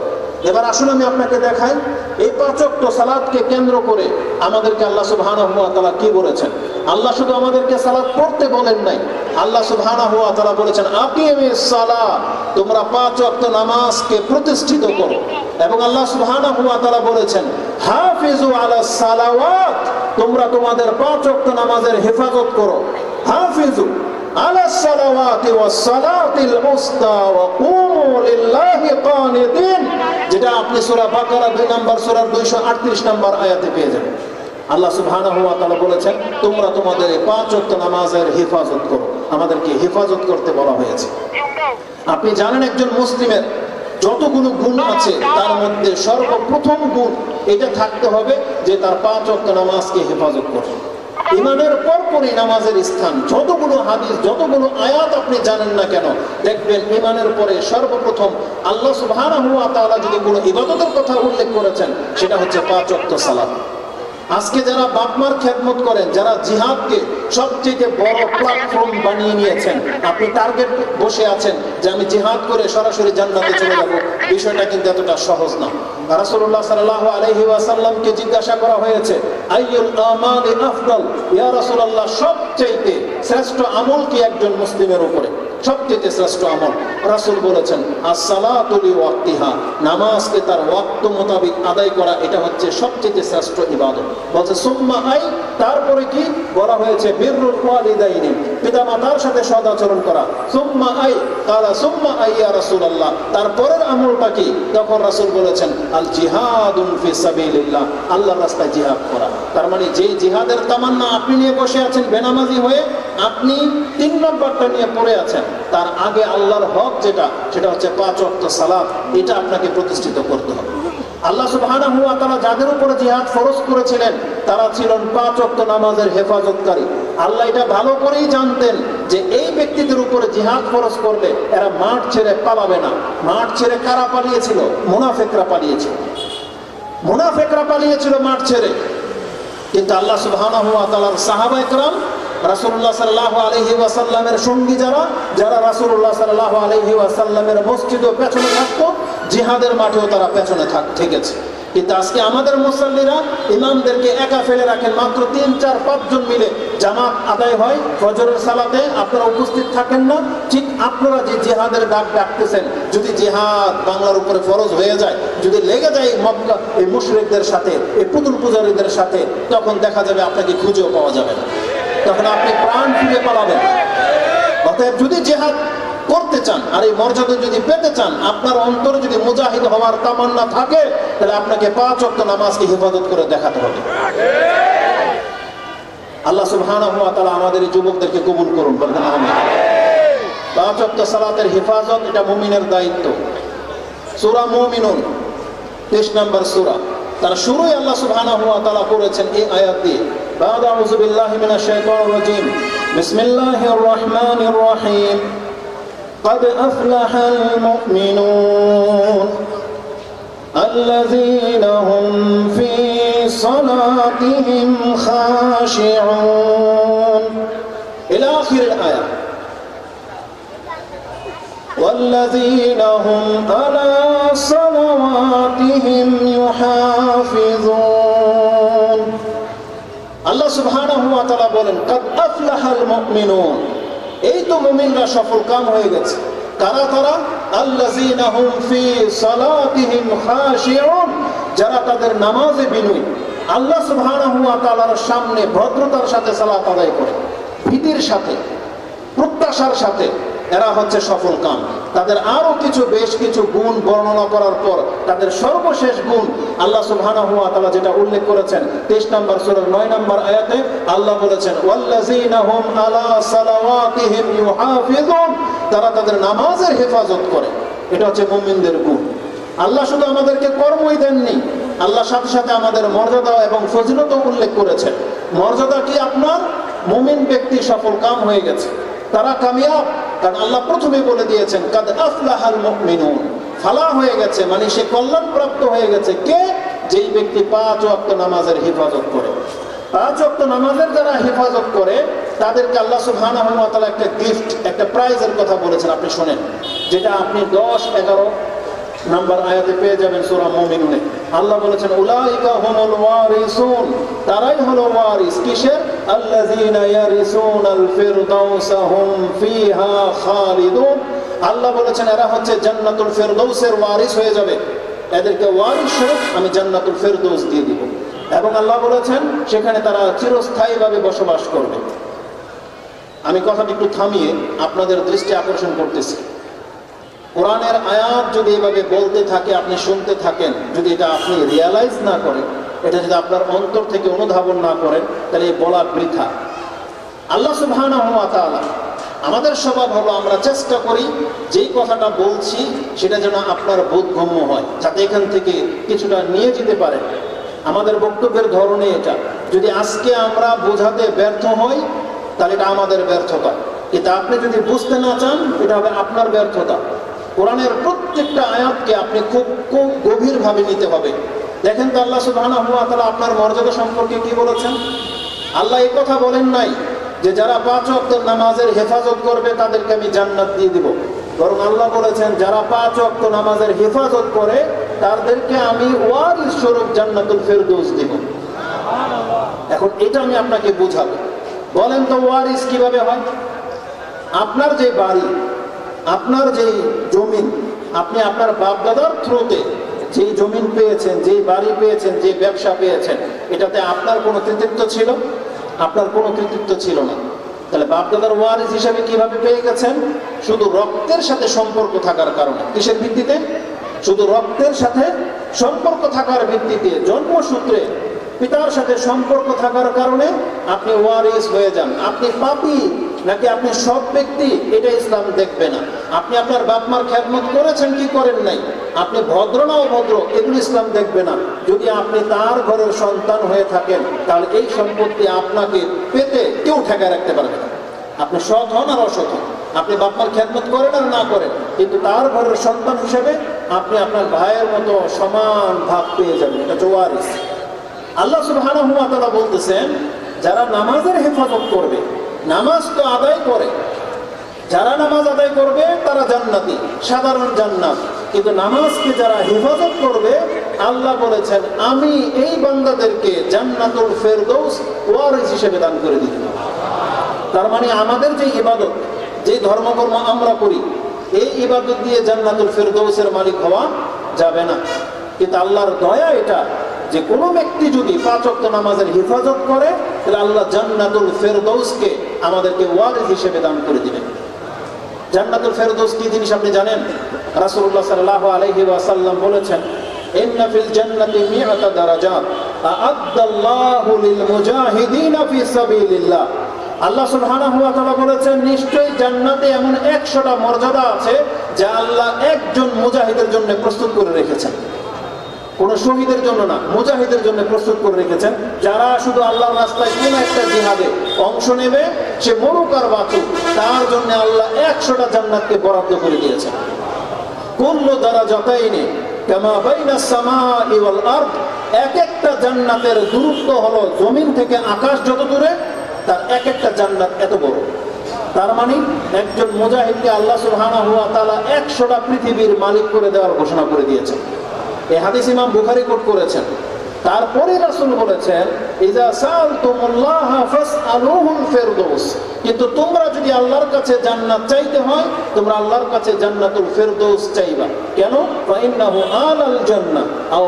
এবার আসুন আমি আপনাকে দেখাই এই ৫ ওয়াক্ত সালাতকে কেন্দ্র করে আমাদেরকে আল্লাহ সুবহানাহু ওয়া তাআলা কি বলেছেন। আল্লাহ শুধু আমাদেরকে সালাত পড়তে বলেন নাই, আল্লাহ সুবহানাহু ওয়া তাআলা বলেছেন আকিমিস সালাত, তোমরা ৫ ওয়াক্ত নামাজকে প্রতিষ্ঠিত করো। এবং আল্লাহ সুবহানাহু ওয়া তাআলা বলেছেন হাফিজু আলাস সালাওয়াত, তোমরা তোমাদের ৫ ওয়াক্ত নামাজের হেফাজত করো। হাফিজু আলাস সালাওয়াতি ওয়াস সালাতিল উসতা ওয়া কুমু লিল্লাহি কানিতিন, যেটা আপনি সূরা বাকারা ২ নম্বর সূরার ২৩৮ নম্বর আয়াতে পেয়ে যাবেন। আল্লাহ সুবহানাহু ওয়া তাআলা বলেছেন তোমরা তোমাদের ৫ ওয়াক্ত নামাজের হেফাজত করো। আমাদেরকে হেফাজত করতে বলা হয়েছে। আপনি জানেন একজন মুসলিমের যতগুলো গুণ আছে তার মধ্যে সর্বপ্রথম গুণ এটা থাকতে হবে যে তার ৫ ওয়াক্ত নামাজকে হেফাজত করবে। ইমানের পরপরই নামাজের স্থান। যতগুলো হাদিস, যতগুলো আয়াত আপনি জানেন না কেন, দেখবেন ইমানের পরে সর্বপ্রথম আল্লাহ সুবহানাহু ওয়া তাআলা যদি কোনো ইবাদতের কথা উল্লেখ করেছেন সেটা হচ্ছে ৫ ওয়াক্ত সালাত। আজকে যারা বাপমার খেদমত করেন, যারা জিহাদকে সবচেয়ে বড় প্ল্যাটফর্ম বানিয়ে নিয়েছেন, আপনি টার্গেট বসে আছেন যে আমি জিহাদ করে সরাসরি জান্নাতে চলে যাব, বিষয়টা কিন্তু এতটা সহজ না। রাসূলুল্লাহ সাল্লাল্লাহু আলাইহি ওয়াসাল্লামকে জিজ্ঞাসা করা হয়েছে আইয়ুল আমালি আফদল, ইয়া রাসূলুল্লাহ সবচেয়ে শ্রেষ্ঠ আমল কি একজন মুসলিমের উপরে? সবচেয়ে শ্রেষ্ঠ আমল রাসূল বলেছেন as-salatu li waqtiha, নামাজকে তার ওয়াক্ত মোতাবেক আদায় করা, এটা হচ্ছে সবচেয়ে শ্রেষ্ঠ ইবাদত। বলছে সুম্মা আই, তারপরে কি বলা হয়েছে? বিররুল ওয়ালিদাইনি, পিতামাতার সাথে সদাচরণ করা। সুম্মা আই, কালা সুম্মা আই ইয়া রাসূলুল্লাহ, তারপরের আমলটা কি? তখন রাসূল বলেছেন আল জিহাদুন ফি সাবিলিল্লাহ, আল্লাহর রাস্তায় জিহাদ করা। তার মানে যে জিহাদের তামান্না আপনি নিয়ে বসে আছেন বেনামাজি হয়ে, আপনি ৩ নম্বরটা নিয়ে পড়ে আছেন, তার আগে আল্লাহর হক যেটা, সেটা হচ্ছে ৫ ওয়াক্ত সালাত, এটা আপনাকে প্রতিষ্ঠিত করতে হবে। আল্লাহ সুবহানাহু ওয়া তাআলা যাদের উপরে জিহাদ ফরজ করেছিলেন তারা ছিলেন ৫ ওয়াক্ত নামাজের হেফাজতকারী। আল্লাহ এটা ভালো করেই জানতেন যে এই ব্যক্তিদের উপরে জিহাদ ফরজ করলে এরা মাঠ ছেড়ে পালাবে না। মাঠ ছেড়ে কারা পালিয়েছিল? মুনাফিকরা পালিয়েছিল। মুনাফিকরা পালিয়েছিল মাঠ ছেড়ে। কিন্তু আল্লাহ সুবহানাহু ওয়া তাআলার সাহাবায়ে কেরাম, রাসূলুল্লাহ সাল্লাল্লাহু আলাইহি ওয়াসাল্লামের সঙ্গী যারা রাসূলুল্লাহ সাল্লাল্লাহু আলাইহি ওয়াসাল্লামের মসজিদও পেছনে থাকতো, জিহাদের মাঠেও তারা পেছনে থেকেছে। কিন্তু আজকে আমাদের মুসাল্লিরা ইমামদেরকে একা ফেলে রাখেন, মাত্র ৩, ৪, ৫ জন মিলে জামাত আদায় হয় ফজরের সালাতে, আপনারা উপস্থিত থাকেন না। ঠিক আপনারা যে জিহাদের ডাক ডাকতেছেন, যদি জিহাদ বাংলার উপরে ফরজ হয়ে যায়, যদি লেগে যায় মক্কা এই মুশরিকদের সাথে, এই পুতুল পূজারীদের সাথে, তখন দেখা যাবে আপনাকে খুঁজেও পাওয়া যাবে না, তখন আপনি প্রাণ ফিরে পালাবেন। অতএব যদি জিহাদ করতে চান আর এই মর্যাদা যদি পেতে চান, আপনার অন্তরে যদি মুজাহিদ হওয়ার তামান্না থাকে, তাহলে আপনাকে ৫ ওয়াক্ত নামাজকে হেফাজত করে দেখাতে হবে। আল্লাহ সুবহানাহু ওয়া তাআলা আমাদের এই যুবকদেরকে কবুল করুন, বলেন আমিন। ৫ ওয়াক্ত সালাতের হেফাজত এটা মুমিনের দায়িত্ব। সূরা মুমিনুন ২৩ নম্বর সূরা, তার শুরুই আল্লাহ সুবহানাহু ওয়া তাআলা করেছেন এই আয়াত দিয়ে। বা'দা আউযু বিল্লাহি মিনাশ শাইতানির রাজীম, বিসমিল্লাহির রহমানির রহিম। قد أفلح المؤمنون الذين هم في صلاتهم خاشعون إلى آخر الآية والذين هم على صلواتهم يحافظون। আল্লাহ সুবহানাহু ওয়া তাআলা বলেন قد أفلح المؤمنون, এই তো মুমিনরা সফল কাম হয়ে গেছে। কারা তারা? আল্লাযীনা হুম ফি সালাতিহিম খাশিউন, যারা তাদের নামাজে বিনয়ী, আল্লাহ সুবহানাহু ওয়া তাআলার সামনে ভদ্রতার সাথে সালাত আদায় করে, ভীতির সাথে, প্রত্যাশার সাথে, এরা হচ্ছে সফল কাম। তাদের আরো বেশ কিছু গুণ বর্ণনা করার পর তাদের সর্বশেষ গুণ আল্লাহ সুবহানাহু ওয়া তাআলা যেটা উল্লেখ করেছেন 23 নম্বর সূরার 9 নম্বর আয়াতে, আল্লাহ বলেছেন ওয়াল্লাযীনা হুম আলা সালাওয়াতিহিম ইউহাফিজুন, তারা তাদের নামাজের হেফাজত করে। এটা হচ্ছে মুমিনদের গুণ। আল্লাহ শুধু আমাদেরকে কর্মই দেননি, আল্লাহ সাথে সাথে আমাদের মর্যাদা এবং ফজিলতও উল্লেখ করেছেন। মর্যাদা কি? আপনার মুমিন ব্যক্তি সফল কাম হয়ে গেছে, তারা কামিয়াব। কারণ আল্লাহ প্রথমে বলে দিয়েছেন কাদ আফলাহাল মুমিনুন, ফালাহ হয়ে গেছে মানে সে কল্যাণ প্রাপ্ত হয়ে গেছে। কে? যেই ব্যক্তি 5 ওয়াক্ত নামাজের হেফাজত করে। 5 ওয়াক্ত নামাজের যারা হেফাজত করে তাদেরকে আল্লাহ সুবহানাহু ওয়া তাআলা একটা গিফট, একটা প্রাইজের কথা বলেছেন। আপনি শোনেন, যেটা আপনি 10-11 নাম্বার আয়াতে পেয়ে যাবেন সূরা মুমিনুনে। আল্লাহ বলেছেন উলাইকা হুমুল ওয়ারিসুন, তারাই হলো ওয়ারিস। কিসের? আল্লাযীনা ইয়ারিসুনাল ফিরদাউসা হুম ফিহা খালিদুন। আল্লাহ বলেছেন এরা হচ্ছে জান্নাতুল ফিরদাউসের ওয়ারিস হয়ে যাবে, এদেরকে ওয়ারিস স্বরূপ আমি জান্নাতুল ফিরদাউস দিয়ে দিব। এবং আল্লাহ বলেছেন সেখানে তারা চিরস্থায়ীভাবে বসবাস করবে। আমি কথাটি একটু থামিয়ে আপনাদের দৃষ্টি আকর্ষণ করতেছি। কোরআনের আয়াত যদি এভাবে বলতে থাকে, আপনি শুনতে থাকেন, যদি এটা আপনি রিয়ালাইজ না করেন, এটা যদি আপনার অন্তর থেকে অনুধাবন না করেন, তাহলে এই বলা বৃথা। আল্লাহ সুবহানাহু ওয়া তাআলা, আমাদের স্বভাব হলো আমরা চেষ্টা করি যেই কথাটা বলছি সেটা যেন আপনার বোধগম্য হয়, যাতে এখান থেকে কিছুটা নিয়ে যেতে পারে। আমাদের বক্তব্যের ধরনে এটা। যদি আজকে আমরা বোঝাতে ব্যর্থ হই তাহলে এটা আমাদের ব্যর্থতা, কিন্তু আপনি যদি বুঝতে না চান এটা হবে আপনার ব্যর্থতা। কোরআনের প্রত্যেকটা আয়াতকে আপনি খুব খুব গভীরভাবে নিতে হবে। দেখেন তো আল্লাহ সুবহানাহু ওয়া তাআলা আপনার মর্যাদা সম্পর্কে কি বলেছেন। আল্লাহ এই কথা বলেন নাই যে যারা 5 ওয়াক্তের নামাজের হেফাজত করবে তাদেরকে আমি জান্নাত দিয়ে দিব, বরং আল্লাহ বলেছেন যারা 5 ওয়াক্ত নামাজের হেফাজত করে তাদেরকে আমি ওয়ারিস স্বরূপ জান্নাতুল ফিরদাউস দিব। এখন এটা আমি আপনাকে বুঝাবো। বলেন তো ওয়ারিস কিভাবে হয়? আপনার যে বাড়ি, আপনার যেই জমিন, আপনি আপনার বাপ দাদার থ্রুতে যেই জমিন পেয়েছেন, যেই বাড়ি পেয়েছেন, যে ব্যবসা পেয়েছেন, এটাতে আপনার কোনো কৃতিত্ব ছিল? আপনার কোনো কৃতিত্ব ছিল না। তাহলে বাপ দাদার ওয়ারিস হিসাবে কিভাবে পেয়ে গেছেন? শুধু রক্তের সাথে সম্পর্ক থাকার কারণে। কিসের ভিত্তিতে? শুধু রক্তের সাথে সম্পর্ক থাকার ভিত্তিতে, জন্মসূত্রে পিতার সাথে সম্পর্ক থাকার কারণে আপনি ওয়ারিস হয়ে যান। আপনি পাপী নাকি আপনি সৎ ব্যক্তি এটা ইসলাম দেখবে না। আপনি আপনার বাপ মার খেদমত করেছেন কি করেন নাই, আপনি ভদ্র না অভদ্র, এগুলো ইসলাম দেখবে না। যদি আপনি তার ঘরের সন্তান হয়ে থাকেন তাহলে এই সম্পত্তি আপনাকে পেতে কেউ ঠেকায় রাখতে পারবে না। আপনি সৎ হন আর অসৎ হন, আপনি বাপ মার খেদমত করেন আর না করেন, কিন্তু তার ঘরের সন্তান হিসেবে আপনি আপনার ভাইয়ের মতো সমান ভাগ পেয়ে যাবেন। এটা ওয়ারিস। আল্লাহ সুবহানাহু ওয়া তাআলা বলতেছেন যারা নামাজের হেফাজত করবে, নামাজ তো আদায় করে, যারা নামাজ আদায় করবে তারা জান্নাতি, সাধারণ জান্নাত। কিন্তু নামাজকে যারা হেফাজত করবে আল্লাহ বলেছেন আমি এই বান্দাদেরকে জান্নাতুল ফিরদাউস ওয়ারিস হিসেবে দান করে দিব। তার মানে আমাদের যে ইবাদত, যে ধর্মকর্ম আমরা করি, এই ইবাদত দিয়ে জান্নাতুল ফিরদাউসের মালিক হওয়া যাবে না। কিন্তু আল্লাহর দয়া এটা যে কোনো ব্যক্তি যদি 5 ওয়াক্ত নামাজের হেফাজত করে তাহলে আল্লাহ জান্নাতুল ফিরদাউসকে আমাদেরকে ওয়ারিস হিসেবে দান করে দিবেন। জান্নাতুল ফিরদাউস কি জিনিস আপনি জানেন? রাসূলুল্লাহ সাল্লাল্লাহু আলাইহি ওয়াসাল্লাম বলেছেন ইন্না ফিল জান্নাতি মি'আতা দারাজাত আ'আদ্দাল্লাহু লিল মুজাহিদিনা ফি সাবিলিল্লাহ। আল্লাহ সুবহানাহু ওয়া তাআলা বলেছেন নিশ্চয়ই জান্নাতে এমন 100টা মর্যাদা আছে যা আল্লাহ একজন মুজাহিদের জন্য প্রস্তুত করে রেখেছেন। কোন শহীদের জন্য না, মুজাহিদের জন্য প্রস্তুত করে রেখেছেন। যারা শুধু আল্লাহর রাস্তায় কোন একটা জিহাদে অংশ নেবে, সে মরুক আর বাঁচুক, তার জন্য আল্লাহ 100টা জান্নাতকে বরাদ্দ করে দিয়েছেন। কুল্লু দারাজাতাইনি কামা বাইনাস সামাই ওয়াল আরদ, এক একটা জান্নাতের দূরত্ব হলো জমিন থেকে আকাশ যত দূরে, তার এক একটা জান্নাত এত বড়। তার মানে একজন মুজাহিদকে আল্লাহ সুবহানাহু ওয়া তাআলা 100টা পৃথিবীর মালিক করে দেওয়ার ঘোষণা করে দিয়েছেন। এই হাদিস ইমাম বুখারী কোট করেছেন। তারপরে রাসূল বলেছেন ইজা সাআলতুমুল্লাহা ফাসআলুহুল ফিরদাউস, কিন্তু তোমরা যদি আল্লাহর কাছে জান্নাত চাইতে হয় তোমরা আল্লাহর কাছে জান্নাতুল ফিরদাউস চাইবা। কেন? ফাইন্নাহু আলাল জান্নাহ আও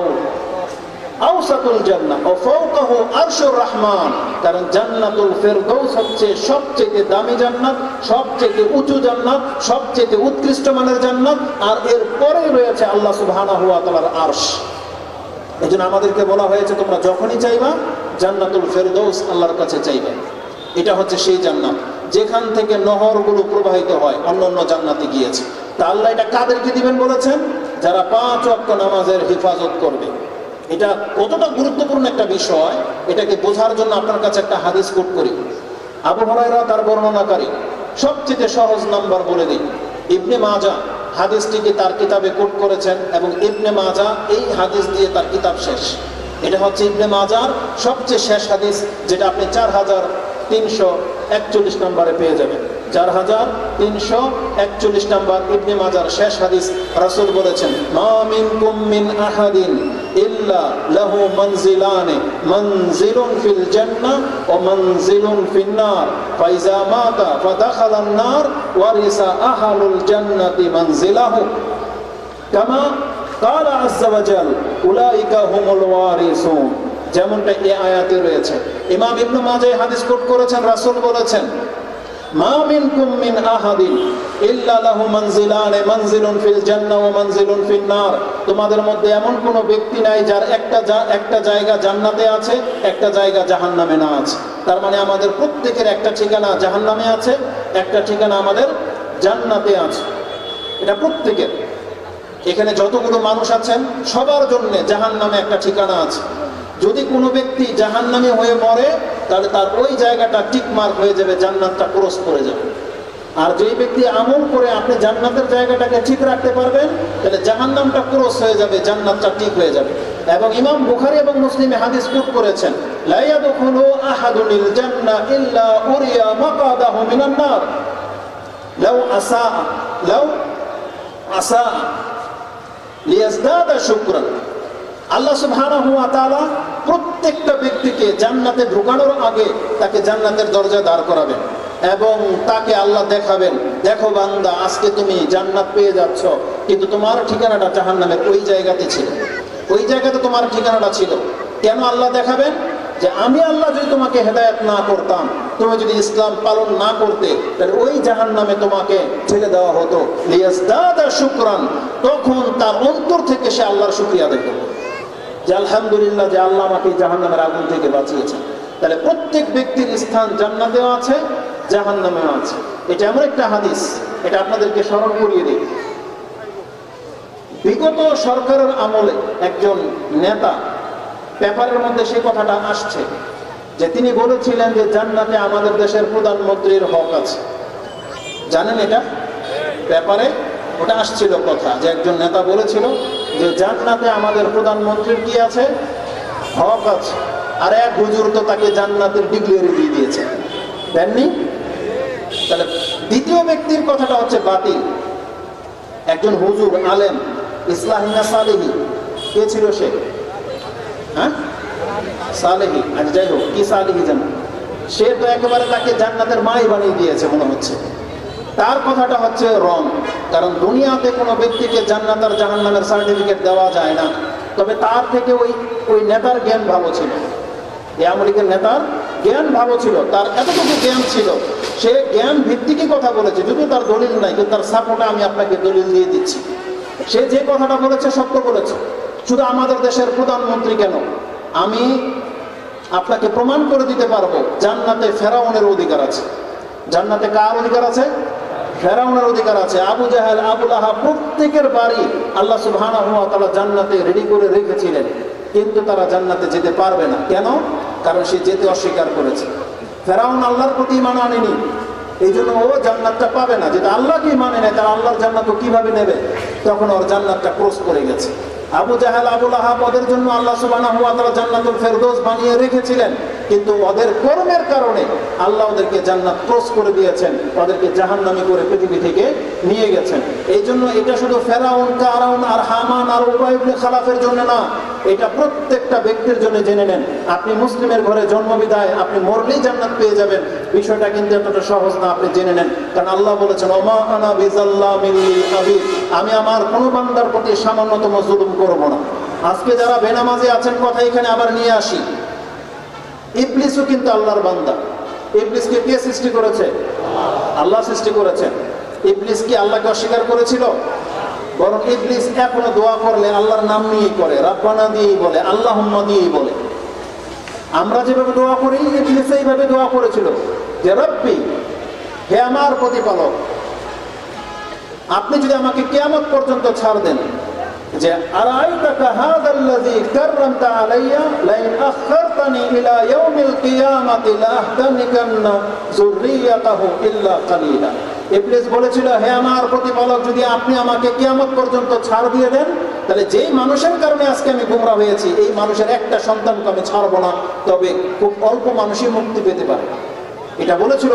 আওসাতুল জান্নাহ ওয়া ফাওকাহু আরশুর রহমান, কারণ জান্নাতুল ফেরদৌস হচ্ছে সবচেয়ে দামি জান্নাত, সবচেয়ে উঁচু জান্নাত, সবচেয়ে উৎকৃষ্ট মানের জান্নাত, আর এর পরে রয়েছে আল্লাহ সুবহানাহু ওয়া তাআলার আরশ। এজন্য আমাদেরকে বলা হয়েছে তোমরা যখনই চাইবা জান্নাতুল ফেরদৌস আল্লাহর কাছে চাইবে। এটা হচ্ছে সেই জান্নাত যেখান থেকে নহরগুলো প্রবাহিত হয় অন্য অন্য জান্নাতে গিয়েছে। তা আল্লাহ এটা কাদেরকে দিবেন বলেছেন? যারা 5 ওয়াক্ত নামাজের হেফাজত করবে। এটা কতটা গুরুত্বপূর্ণ একটা বিষয়, এটাকে বোঝার জন্য আপনার কাছে একটা হাদিস কোট করি। আবু হুরায়রা তার বর্ণনাকারী, সবচেয়ে সহজ নাম্বার বলে দিই, ইবনে মাজাহ হাদিসটিকে তার কিতাবে কোট করেছেন এবং ইবনে মাজাহ এই হাদিস দিয়ে তার কিতাব শেষ। এটা হচ্ছে ইবনে মাজাহর সবচেয়ে শেষ হাদিস, যেটা আপনি 4341 নম্বরে পেয়ে যাবেন। 4341 নম্বর ইবনে মাজাহর শেষ হাদিস। রাসূল বলেছেন, মা মিনকুম মিন আহাদিন ইল্লা লাহু মানজিলানি, মানজিলুন ফিল জান্নাহ ওয়া মানজিলুন ফিন নার, ফাইজা মাতা ফাদাখালান নার ওয়ারিসা আহলুল জান্নাতি মানজিলাহু কামা ক্বালা আযজা ওয়া জাল উলাইকা হুমুল ওয়ারিসুন। যেমনটা এই আয়াতে রয়েছে। ইমাম ইবনে মাজাহ হাদিস কোট করেছেন, রাসূল বলেছেন, মা মিনকুম মিন আহাদিন ইল্লা লাহু মানজিলানে, মানজিলুন ফিল জান্নাহ ওয়া মানজিলুন ফিন নার। তোমাদের মধ্যে এমন কোনো ব্যক্তি নাই যার একটা জায়গা জান্নাতে আছে, একটা জায়গা জাহান্নামে না আছে। তার মানে আমাদের প্রত্যেকের একটা ঠিকানা জাহান্নামে আছে, একটা ঠিকানা আমাদের জান্নাতে আছে। এটা প্রত্যেকের, এখানে যতগুলো মানুষ আছেন সবার জন্য জাহান্নামে একটা ঠিকানা আছে। যদি কোনো ব্যক্তি জাহান্নামী হয়ে মরে তাহলে তার ওই জায়গাটা টিক মার্ক হয়ে যাবে, জান্নাতটা ক্রস করে যাবে। আর যেই ব্যক্তি আমল করে আপনি জান্নাতের জায়গাটাকে ঠিক রাখতে পারবেন, তাহলে জাহান্নামটা ক্রস হয়ে যাবে, জান্নাতটা ঠিক হয়ে যাবে। এবং ইমাম বুখারী এবং মুসলিমে হাদিস কোট করেছেন, লা ইয়াদখুলু আহাদুনিল জান্নাহ ইল্লা উরিয়া মাকাদাহু মিনান নার লাউ আসা লিয়াজদাদা শুকরান। আল্লাহ সুবহানাহু ওয়া তাআলা প্রত্যেকটা ব্যক্তিকে জান্নাতে ঢোকানোর আগে তাকে জান্নাতের দরজা দাঁড় করাবেন এবং তাকে আল্লাহ দেখাবেন, দেখো বান্দা, আজকে তুমি জান্নাত পেয়ে যাচ্ছ, কিন্তু তোমার ঠিকানাটা জাহান্নামের ওই জায়গাতে ছিল, ওই জায়গাতে তোমার ঠিকানাটা ছিল। কেন আল্লাহ দেখাবেন? যে আমি আল্লাহ যদি তোমাকে হেদায়েত না করতাম, তুমি যদি ইসলাম পালন না করতে, তাহলে ওই জাহান্নামে তোমাকে ঠেলে দেওয়া হতো। লিয়াজদাদা শুকরান, তখন তার অন্তর থেকে সে আল্লাহর শুকরিয়া আদায় করবে যে আলহামদুলিল্লাহ যে আল্লাহ আমাকে জাহান্নামের আগুন থেকে বাঁচিয়েছেন। তাহলে প্রত্যেক ব্যক্তির স্থান জান্নাতেও আছে, জাহান্নামেও আছে। এটা এমন একটা হাদিস, এটা আপনাদেরকে স্মরণ করিয়ে দিই। বিগত সরকারের আমলে একজন নেতা, পেপারের মধ্যে সেই কথাটা আসছে যে তিনি বলেছিলেন যে জান্নাতে আমাদের দেশের প্রধানমন্ত্রীর হক আছে। জানেন এটা? পেপারে ওটা আসছিল কথা, যে একজন নেতা বলেছিল যে জান্নাতে আমাদের প্রধানমন্ত্রীর কি আছে? হক আছে। আর এক হুজুর তো তাকে জান্নাতের ডিগ্রি দিয়ে দিয়েছে, দেননি? তাহলে দ্বিতীয় ব্যক্তির কথাটা হচ্ছে বাতিল। একজন হুজুর আলেম, ইসলাহি না সালেহি, কে ছিল সে? হ্যাঁ, সালেহি। আজ যাই হোক, কি সালেহি যেন, সে তো একেবারে তাকে জান্নাতের মাই বানিয়ে দিয়েছে মনে হচ্ছে। তার কথাটা হচ্ছে রং, কারণ দুনিয়াতে কোনো ব্যক্তিকে জান্নাত আর জাহান্নামের সার্টিফিকেট দেওয়া যায় না। তবে তার থেকে ওই নেতার জ্ঞান ভালো ছিল, এই আমেরিকার নেতার জ্ঞান ভালো ছিল, তার এতটুকু জ্ঞান ছিল, সে জ্ঞান ভিত্তিকই কথা বলেছে, যদিও তার দলিল নাই, কিন্তু তার সাপোর্টে আমি আপনাকে দলিল দিয়ে দিচ্ছি। সে যে কথাটা বলেছে সত্য বলেছে। শুধু আমাদের দেশের প্রধানমন্ত্রী কেন, আমি আপনাকে প্রমাণ করে দিতে পারবো জান্নাতে ফেরাউনের অধিকার আছে। জান্নাতে কার অধিকার আছে? ফেরাউনের অধিকার আছে। আবু জাহেল, আবু লাহাব, প্রত্যেকের বাড়ি আল্লাহ সুবহানাহু ওয়া তাআলা জান্নাতে রেডি করে রেখেছিলেন, কিন্তু তারা জান্নাতে যেতে পারবে না। কেন? কারণ সে যেতে অস্বীকার করেছে। ফেরাউন আল্লাহর প্রতি ঈমান আনেনি, এই জন্য ও জান্নাতটা পাবে না। যেটা আল্লাহকে মানে নেয়, তারা আল্লাহর জান্নাত কিভাবে নেবে? তখন ওর জান্নাতটা ক্রস করে গেছে। আবু জাহেল, আবু লাহাব, ওদের জন্য আল্লাহ সুবহানাহু ওয়া তাআলা জান্নাতুল ফেরদৌস বানিয়ে রেখেছিলেন, কিন্তু ওদের কর্মের কারণে আল্লাহ ওদেরকে জান্নাত ক্রস করে দিয়েছেন, ওদেরকে জাহান্নামী করে পৃথিবী থেকে নিয়ে গেছেন। এই জন্য এটা শুধু ফেরাউন, কারাউন আর হামান আর উবাই ইবনে খালাফের জন্য না, এটা প্রত্যেকটা ব্যক্তির জন্য জেনে নেন। আপনি মুসলিমের ঘরে জন্মবিদায় আপনি মরলেই জান্নাত পেয়ে যাবেন, বিষয়টা কিন্তু এতটা সহজ না, আপনি জেনে নেন। কারণ আল্লাহ বলেছেন, ওমা আনা বিজাল্লামিল আবিদ, আমি আমার কোনো বান্দার প্রতি সামান্যতম জুলুম করব না। আজকে যারা বেনামাজি আছেন কথা এখানে আবার নিয়ে আসি, ইবলিসও কিন্তু আল্লাহর বান্দা। ইবলিসকে কে সৃষ্টি করেছে? আল্লাহ সৃষ্টি করেছেন। ইবলিস কি আল্লাহকে অস্বীকার করেছিল? বরং ইবলিস এখনো দোয়া করলে আল্লাহর নাম নিয়েই করে, রাব্বানা দিয়েই বলে, আল্লাহুম্মা দিয়েই বলে। আমরা যেভাবে দোয়া করি, ইবলিস এইভাবে দোয়া করেছিল যে রব্বি, হে আমার প্রতিপালক, আপনি যদি আমাকে কিয়ামত পর্যন্ত ছাড় দেন, যে আরাইতাকা হাযাল্লাযী কাররামতা আলাইয়া লাইন আখখারতানি ইলা ইয়াউমিল কিয়ামাতি লাআহতানিকান্না যুররিয়াতাহু ইল্লা কালিলা। ইবলিস বলেছিল, হে আমার প্রতিপালক, যদি আপনি আমাকে কিয়ামত পর্যন্ত ছাড় দিয়ে দেন, তাহলে যেই মানুষের কারণে আজকে আমি গোমরা হয়েছি, এই মানুষের একটা সন্তানকে আমি ছাড়বো না, তবে খুব অল্প মানুষই মুক্তি পেতে পারে। এটা বলেছিল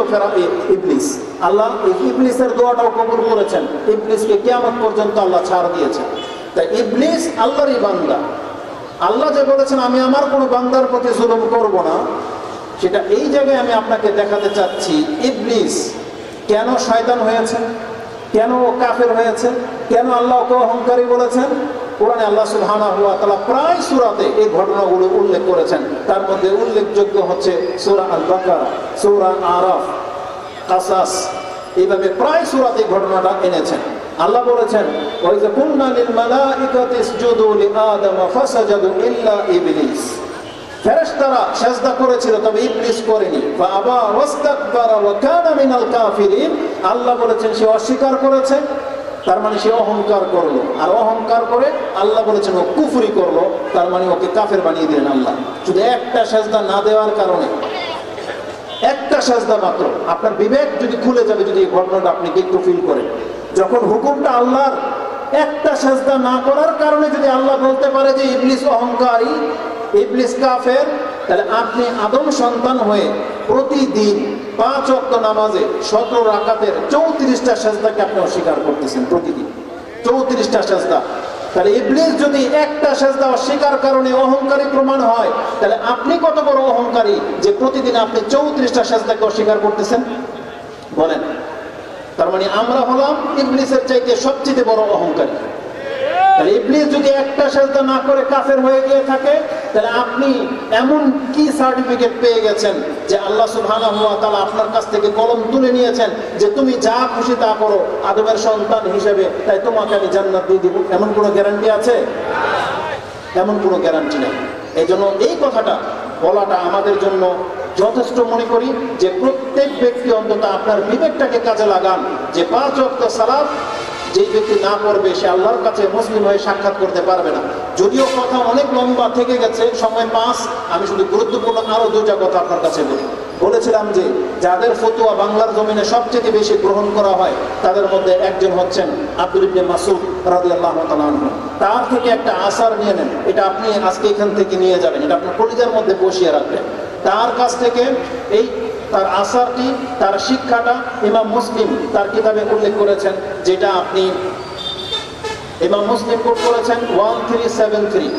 ইবলিস। আল্লাহ ইবলিসের দোয়াটাও কবুল করেছেন, ইবলিসকে কিয়ামত পর্যন্ত আল্লাহ ছাড় দিয়েছেন। তাই ইবলিস আল্লাহরই বান্দা। আল্লাহ যে বলেছেন আমি আমার কোনো বান্দার প্রতি জুলুম করব না, সেটা এই জায়গায় আমি আপনাকে দেখাতে চাচ্ছি। ইবলিস কেন শয়তান হয়েছে, কেন কাফের হয়েছে, কেন আল্লাহকে অহংকারী বলেছেন? কোরআনে আল্লাহ সুবহানাহু ওয়া তাআলা প্রায় সূরাতে এই ঘটনাগুলো উল্লেখ করেছেন। তার মধ্যে উল্লেখযোগ্য হচ্ছে সূরা আল বাকারা, সূরা আরাফ, কাসাস, এইভাবে প্রায় সূরাতে ঘটনাটা এনেছেন। আল্লাহ বলেছেন, ওয়া ইযা কুলনা লিল মালাইকাতি ইসজুদু লিআদম ফাসাজাদু ইল্লা ইবলিস। ফেরেশতারা সিজদা করেছিল, তবে ইবলিস করেনি। ফাআবা ওয়াস্তাকবারা ওয়া কানা মিনাল কাফিরিন। আল্লাহ বলেছেন সে অস্বীকার করেছে, তার মানে সে অহংকার করলো। আর অহংকার করে আল্লাহ বলেছেন ও কুফরি করলো, তার মানে ওকে কাফের বানিয়ে দিলেন আল্লাহ। শুধু একটা সিজদা না দেওয়ার কারণে, একটা সিজদা মাত্র। আপনার বিবেক যদি খুলে যাবে যদি এই ঘটনাটা আপনি একটু ফিল করেন, যখন হুকুমটা আল্লাহর, একটা সিজদা না করার কারণে যদি আল্লাহ বলতে পারে যে ইবলিস অহংকারী, ইবলিস কাফের, তাহলে আপনি আদম সন্তান হয়ে প্রতিদিন 5 ওয়াক্ত নামাজে 17 রাকাতের 34টা সিজদাকে আপনি অস্বীকার করতেছেন প্রতিদিন, 34টা সিজদা। তাহলে ইবলিস যদি একটা সিজদা অস্বীকার কারণে অহংকারী প্রমাণ হয়, তাহলে আপনি কত বড় অহংকারী যে প্রতিদিন আপনি 34টা সিজদাকে অস্বীকার করতেছেন? বলেন। তার মানে আমরা হলাম ইবলিসের চাইতে সবচেয়ে বড় অহংকারী। তাহলে ইবলিস যদি একটা সিজদা না করে কাফের হয়ে গিয়ে থাকে, তাহলে আপনি এমন কি সার্টিফিকেট পেয়ে গেছেন যে আল্লাহ সুবহানাহু ওয়া তাআলা আপনার কাছ থেকে কলম তুলে নিয়েছেন যে তুমি যা খুশি তা করো আদমের সন্তান হিসেবে, তাই তোমাকে আমি জান্নাত দিয়ে দিব? এমন কোনো গ্যারান্টি আছে? এমন কোনো গ্যারান্টি নেই। এই জন্য এই কথাটা বলাটা আমাদের জন্য যথেষ্ট মনে করি যে প্রত্যেক ব্যক্তি অন্তত আপনার বিবেকটাকে কাজে লাগান, যে 5 ওয়াক্ত সালাত যেই ব্যক্তি না করবে সে আল্লাহর কাছে মুসলিম হয়ে সাক্ষাৎ করতে পারবে না। যদিও কথা অনেক লম্বা থেকে গেছে, সময় পাস, আমি শুধু গুরুত্বপূর্ণ আরো 2টা কথা আপনার কাছে বলেছিলাম যে যাদের ফতোয়া বাংলার জমিনে সবচেয়ে বেশি গ্রহণ করা হয় তাদের মধ্যে একজন হচ্ছেন আব্দুল ইবনে মাসউদ রাদিয়াল্লাহু তাআলা আনহু। তার থেকে একটা আসার নিয়ে নেন, এটা আপনি আজকে এখান থেকে নিয়ে যাবেন, এটা আপনার কলিজার মধ্যে বসিয়ে রাখবেন। তার কাছ থেকে এই তার আসারটি, তার শিক্ষাটা ইমাম মুসলিম তার কিতাবে উল্লেখ করেছেন, যেটা আপনি ইমাম মুসলিম কোট করেছেন 1373,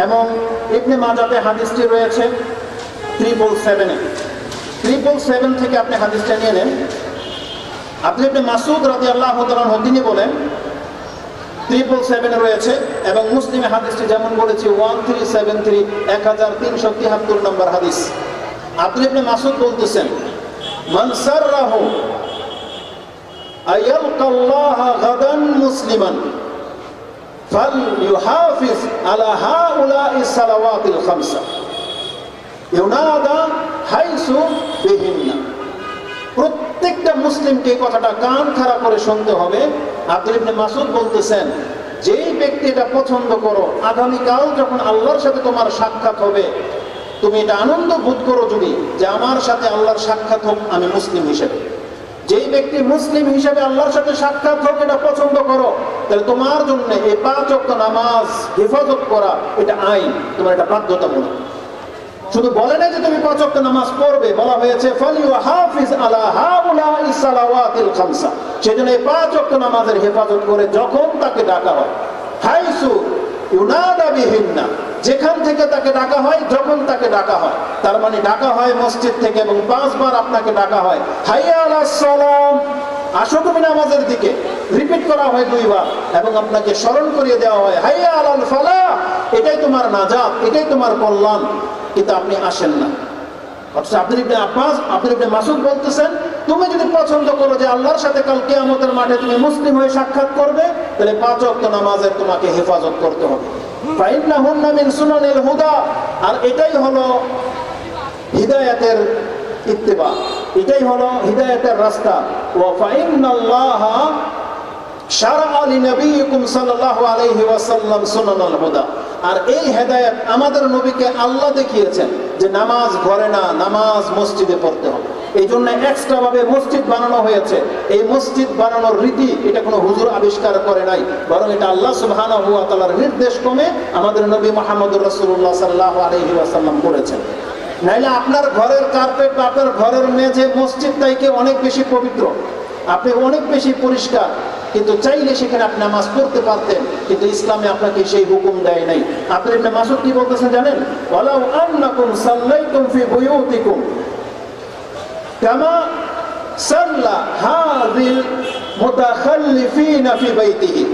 এবং ইবনে মাজাতে হাদিসটি রয়েছে 377 থেকে আপনি হাদিসটা নিয়ে নেন। আপনি ইবনে মাসউদ রাদিয়াল্লাহু তাআলা আনহু তিনি বলেন 377 রয়েছে, এবং মুসলিমে হাদিসটি যেমন বলেছি 1373 1373 নম্বর হাদিস। আব্দুল ইবনে মাসউদ বলতেছেন, মান সাররাহু আয়ালকাল্লাহ গাদান মুসলিমান ফালইউহাফিজ আলা হাউলাইস সালাওয়াতিল খামসা ইউনাদা হাইসু বিহিন্না। প্রত্যেকটা মুসলিমকে এই কথাটা কান খাড়া করে শুনতে হবে। আব্দুল ইবনে মাসউদ বলতেছেন, যেই ব্যক্তি এটা পছন্দ করো, আগামীকাল যখন আল্লাহর সাথে তোমার সাক্ষাৎ হবে, তুমি এটা আনন্দ বোধ করো যদি যে আমার সাথে আল্লাহর সাক্ষাৎ হোক আমি মুসলিম হিসেবে। যেই ব্যক্তি মুসলিম হিসেবে আল্লাহর সাথে সাক্ষাৎ হোক এটা পছন্দ করো, তাহলে তোমার জন্য এই 5 ওয়াক্ত নামাজ হেফাজত করা এটা আইন, তোমার এটা বাধ্যতামূলক। শুধু বলে না যে তুমি 5 ওয়াক্ত নামাজ পড়বে, বলা হয়েছে ফালইউহাফিজ আলা হাউলাইস সালাওয়াতিল খামসা। সেজন্য এই 5 ওয়াক্ত নামাজের হেফাজত করে যখন তাকে ডাকা হয়, হাইসু ইউনাদা বিহিন্না, যেখান থেকে তাকে ডাকা হয়, যখন তাকে ডাকা হয়, তার মানে ডাকা হয় মসজিদ থেকে, এবং 5 বার আপনাকে ডাকা হয় হাইয়া আলাস সালাম, আসো তুমি নামাজের দিকে, রিপিট করা হয় 2 বার, এবং আপনাকে স্মরণ করিয়ে দেওয়া হয় হাইয়া আলাল ফালাহ, এটাই তোমার নাজাত, এটাই তোমার কল্যাণ, কিন্তু আপনি আসেন না। অথচ আব্দুল ইবনে আব্বাস, আব্দুল ইবনে মাসউদ বলতেছেন, তুমি যদি পছন্দ করো যে আল্লাহর সাথে কাল কিয়ামতের মাঠে তুমি মুসলিম হয়ে সাক্ষাৎ করবে, তাহলে 5 ওয়াক্ত নামাজের তোমাকে হেফাজত করতে হবে। ফাইন্নাহুন্না মিন সুনানিল হুদা, আর এটাই হলো হিদায়াতের ইত্তেবা, এটাই হলো হিদায়াতের রাস্তা। ওয়া ফাইন্নাল্লাহা শারআ লিনবিয়িকুম সাল্লাল্লাহু আলাইহি ওয়াসাল্লাম সুনানাল হুদা, আর এই হেদায়েত আমাদের নবীকে আল্লাহ দেখিয়েছেন যে নামাজ ঘরে না, নামাজ মসজিদে পড়তে হবে। এই জন্য এক্সট্রা ভাবে মসজিদ বানানো হয়েছে। এই মসজিদ বানানোর রীতি এটা কোনো হুজুর আবিষ্কার করে নাই, বরং এটা আল্লাহ সুবহানাহু ওয়া তাআলার নির্দেশ ক্রমে আমাদের নবী মুহাম্মদুর রাসূলুল্লাহ সাল্লাল্লাহু আলাইহি ওয়াসাল্লাম করেছেন। নাইলে আপনার ঘরের কার্পেট বা আপনার ঘরের মেঝে মসজিদ থেকে অনেক বেশি পবিত্র, আপনি অনেক বেশি পরিষ্কার, কিন্তু চাইলে সেখানে আপনি নামাজ পড়তে পারতেন, কিন্তু ইসলামে আপনাকে সেই হুকুম দেয় নাই। আব্দুল ইবনে মাসউদ কি বলতেছেন জানেন? ওয়ালাউ আন্নাকুম সাল্লাইতুম ফি বুয়ুতিকুম কামা সাল্লা হাযিল মুতাখাল্লিফিনা ফি বাইতিহি,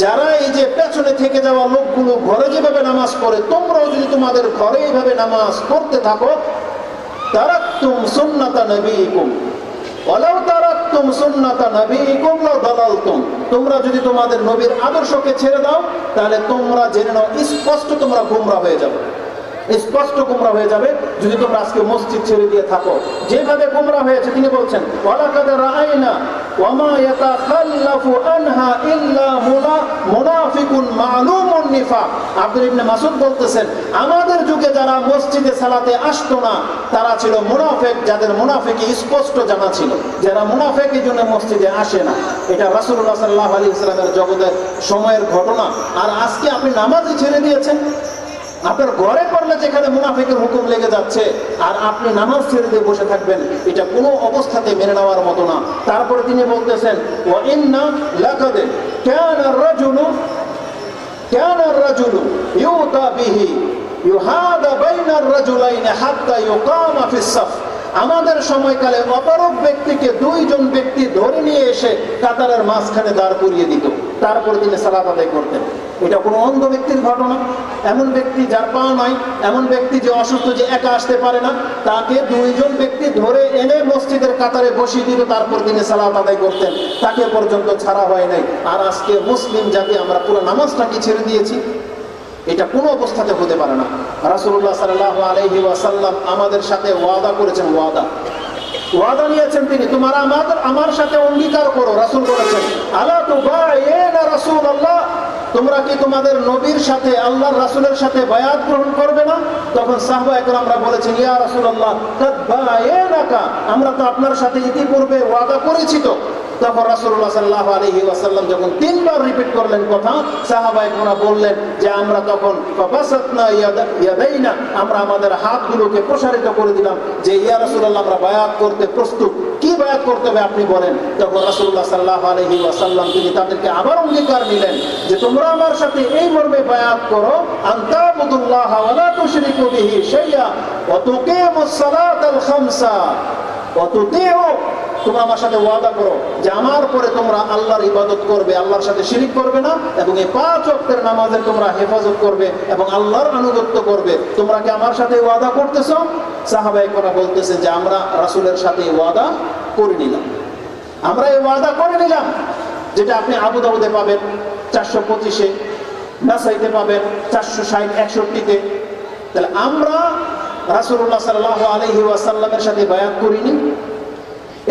যারা এই যে পেছনে থেকে যাওয়া লোকগুলো ঘরে যেভাবে নামাজ পড়ে, তোমরাও যদি তোমাদের ঘরে এইভাবে নামাজ পড়তে থাকো, তারাকতুম সুন্নাতা নবীকুম ওয়ালাউ তারাকতুম সুন্নাতা নবীকুম লাদালালতুম, তোমরা যদি তোমাদের নবীর আদর্শকে ছেড়ে দাও, তাহলে তোমরা জেনে নাও স্পষ্ট তোমরা গোমরা হয়ে যাবে, স্পষ্ট গোমরা হয়ে যাবে যদি তোমরা আজকে মসজিদ ছেড়ে দিয়ে থাকো। যেভাবে গোমরা হয়েছে তিনি বলছেন, ওয়ালাকাদ রাআইনা ওয়া মা ইয়াতাখাল্লাফু আনহা ইল্লা মুনাফিকুন মালুমুন নিফাক। আব্দুল ইবনে মাসউদ বলতেছেন, আমাদের যুগে যারা মসজিদে সালাতে আসতো না তারা ছিল মুনাফিক, যাদের মুনাফিকি স্পষ্ট জানা ছিল, যারা মুনাফিক এই জন্য মসজিদে আসে না। এটা রাসূলুল্লাহ সাল্লাল্লাহু আলাইহি ওয়াসাল্লামের জগতের সময়ের ঘটনা। আর আজকে আপনি নামাজই ছেড়ে দিয়েছেন, আপনার ঘরে পড়লে যেখানে মুনাফিকের হুকুম লেগে যাচ্ছে, আর আপনি নামাজ ছেড়ে দিয়ে বসে থাকবেন, এটা কোনো অবস্থাতে মেনে নেওয়ার মতো না। তারপরে তিনি বলতেছেন, ওয়া ইন্না লাকাদ কানা আর-রাজুলু ইউতা বিহি ইউহাদা বাইনার রাজুলাইনি হাত্তা ইউকামা ফিস সাফ, আমাদের সময়কালে অপরক ব্যক্তিকে 2 জন ব্যক্তি ধরে নিয়ে এসে কাতারের মাঝখানে দাঁড় করিয়ে দিত, তারপরে তিনি সালাত আদায় করতেন। এটা কোনো অন্ধ ব্যক্তির ঘটনা, এমন ব্যক্তি যার পা নাই, এমন ব্যক্তি যে অসুস্থ, যে একা আসতে পারে না, তাকে 2 জন ব্যক্তি ধরে এনে মসজিদের কাতারে বসিয়ে দিত, তারপর তিনি সালাত আদায় করতেন, তাকে পর্যন্ত ছাড়া হয় নাই। আর আজকে মুসলিম জাতি আমরা পুরো নামাজটাকে ছেড়ে দিয়েছি, এটা কোনো অবস্থাতে হতে পারে না। রাসূলুল্লাহ সাল্লাল্লাহু আলাইহি ওয়াসাল্লাম আমাদের সাথে ওয়াদা করেছেন, ওয়াদা নিয়েছেন তিনি, তোমরা আমার সাথে অঙ্গীকার করো। রাসূল বলেছেন, আলা তুবাইনা রাসূলুল্লাহ, তোমরা কি তোমাদের নবীর সাথে, আল্লাহর রাসূলের সাথে বায়াত গ্রহণ করবে না? তখন সাহাবায়ে কেরামরা বলেছেন, ইয়া রাসূলুল্লাহ কাদ বায়ানাকা, আমরা তো আপনার সাথে ইতিপূর্বে ওয়াদা করেছি। তো তখন রাসূলুল্লাহ সাল্লাল্লাহু আলাইহি ওয়াসাল্লাম যখন 3 বার রিপিট করলেন কথা, সাহাবায়ে কেরামরা বললেন যে আমরা তখন ফাবাসাতনা ইয়াদাইনা, আমরা আমাদের হাতগুলোকে প্রসারিত করে দিলাম যে ইয়া রাসূলুল্লাহ আমরা বায়াত করতে প্রস্তুত, কি বায়াত করতে হবে আপনি বলেন। তখন রাসূলুল্লাহ সাল্লাল্লাহু আলাইহি ওয়াসাল্লাম তিনি তাদেরকে আবার অঙ্গীকার নিলেন যে তোমরা আমার সাথে এই মর্মে বায়াত করো, আনতাবুদুল্লাহ ওয়া লা তুশরিকু বিহি শাইআ ওয়া তুকিমুস সালাতাল খামসা ওয়া তুতিউ, তোমরা আমার সাথে ওয়াদা করো যে আমার পরে তোমরা আল্লাহর ইবাদত করবে, আল্লাহর সাথে শিরিক করবে না, এবং এই 5 ওয়াক্তের নামাজের তোমরা হেফাজত করবে এবং আল্লাহর আনুগত্য করবে। তোমরা কি আমার সাথে ওয়াদা করতেছো? সাহাবায়ে কেরাম বলতেছে যে আমরা রাসূলের সাথে ওয়াদা করে নিলাম, আমরা এই ওয়াদা করে নিলাম, যেটা আপনি আবু দাউদে পাবেন 425-এ, নাসাইতে পাবেন 460-61-তে। তাহলে আমরা রাসূলুল্লাহ সাল্লাল্লাহু আলাইহি ওয়াসাল্লামের সাথে বায়াত করিনি।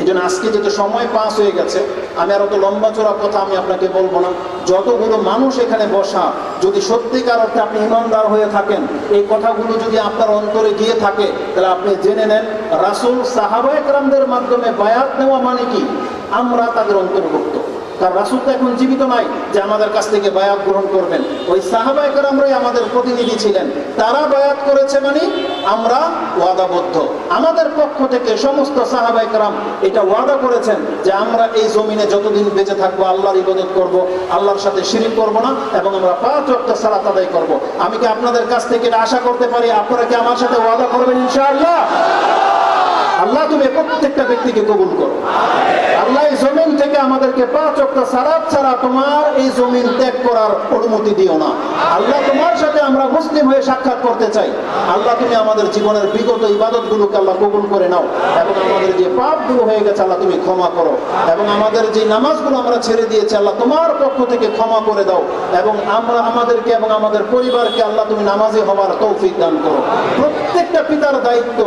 এই জন্য আজকে যেহেতু সময় পাস হয়ে গেছে, আমি আর অত লম্বা চড়া কথা আমি আপনাকে বলবো না। যতগুলো মানুষ এখানে বসা, যদি সত্যিকার অর্থে আপনি ইমানদার হয়ে থাকেন, এই কথাগুলো যদি আপনার অন্তরে গিয়ে থাকে, তাহলে আপনি জেনে নেন রাসূল সাহাবায়ে কেরামদের মাধ্যমে বায়াত নেওয়া মানে কি, আমরা তাদের অন্তর্ভুক্ত। কারণ রাসূল তো এখন জীবিত নাই যে আমাদের কাছ থেকে বায়াত গ্রহণ করবেন, ওই সাহাবায়ে কেরামরাই আমাদের প্রতিনিধি ছিলেন, তারা বায়াত করেছে মানে আমরা ওয়াদাবদ্ধ। আমাদের পক্ষ থেকে সমস্ত সাহাবায়ে কেরাম এটা ওয়াদা করেছেন যে আমরা এই জমিনে যতদিন বেঁচে থাকবো আল্লাহর ইবাদত করব, আল্লাহর সাথে শিরিক করব না, এবং আমরা 5 ওয়াক্ত সালাত আদায় করব। আমি কি আপনাদের কাছ থেকে এটা আশা করতে পারি আপনারা কি আমার সাথে ওয়াদা করবেন ইনশাআল্লাহ? আল্লাহ তুমি প্রত্যেকটা ব্যক্তিকে কবুল করো, আল্লাহ এই জমিন থেকে আমাদেরকে আমাদেরকে 5 ওয়াক্ত সালাত ছাড়া তোমার এই জমিন ত্যাগ করার অনুমতি দিও না। আল্লাহ তোমার সাথে আমরা মুসলিম হয়ে সাক্ষাৎ করতে চাই। আল্লাহ তুমি আমাদের জীবনের বিগত ইবাদতগুলোকে আল্লাহ কবুল করে নাও, এবং আমাদের যে পাপগুলো হয়ে গেছে আল্লাহ তুমি ক্ষমা করো, এবং আমাদের যে নামাজগুলো আমরা ছেড়ে দিয়েছি আল্লাহ তোমার পক্ষ থেকে ক্ষমা করে দাও, এবং আমরা আমাদেরকে এবং আমাদের পরিবারকে আল্লাহ তুমি নামাজি হওয়ার তৌফিক দান করো। প্রত্যেকটা পিতার দায়িত্ব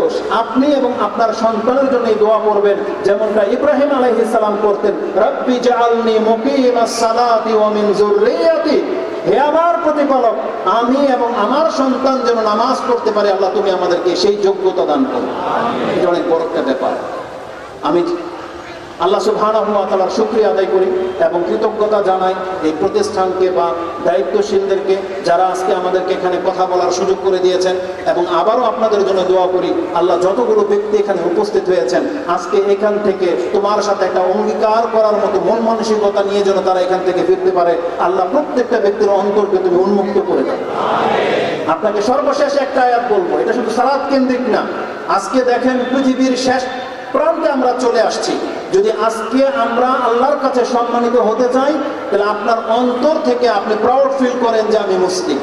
আপনি এবং আপনার সন্তানের জন্য এই দোয়া করবেন, যেমনটা ইব্রাহিম আলাইহিস সালাম করতেন, রব্বি জাআলনি মুকিমাস সালাতি ওয়া মিন যুররিয়াতি, হে আমার প্রতিপালক, আমি এবং আমার সন্তান যেন নামাজ পড়তে পারে, আল্লাহ তুমি আমাদেরকে সেই যোগ্যতা দান করো। এটা অনেক বড় একটা ব্যাপার। আমি আল্লাহ সুবহানাহু ওয়া তাআলার শুকরিয়া আদায় করি এবং কৃতজ্ঞতা জানাই এই প্রতিষ্ঠানকে বা দায়িত্বশীলদেরকে যারা আজকে আমাদেরকে এখানে কথা বলার সুযোগ করে দিয়েছেন, এবং আবারও আপনাদের জন্য দোয়া করি আল্লাহ যতগুলো ব্যক্তি এখানে উপস্থিত হয়েছেন আজকে এখান থেকে তোমার সাথে একটা অঙ্গীকার করার মতো মন মানসিকতা নিয়ে যেন তারা এখান থেকে ফিরতে পারে। আল্লাহ প্রত্যেকটা ব্যক্তির অন্তরকে তুমি উন্মুক্ত করে দাও। আপনাকে সর্বশেষ একটা আয়াত বলবো, এটা শুধু সালাত কেন্দ্রিক না। আজকে দেখেন পৃথিবীর শেষ প্রান্তে আমরা চলে আসছি। যদি আজকে আমরা আল্লাহর কাছে সম্মানিত হতে চাই, তাহলে আপনার অন্তর থেকে আপনি প্রাউড ফিল করেন যে আমি মুসলিম,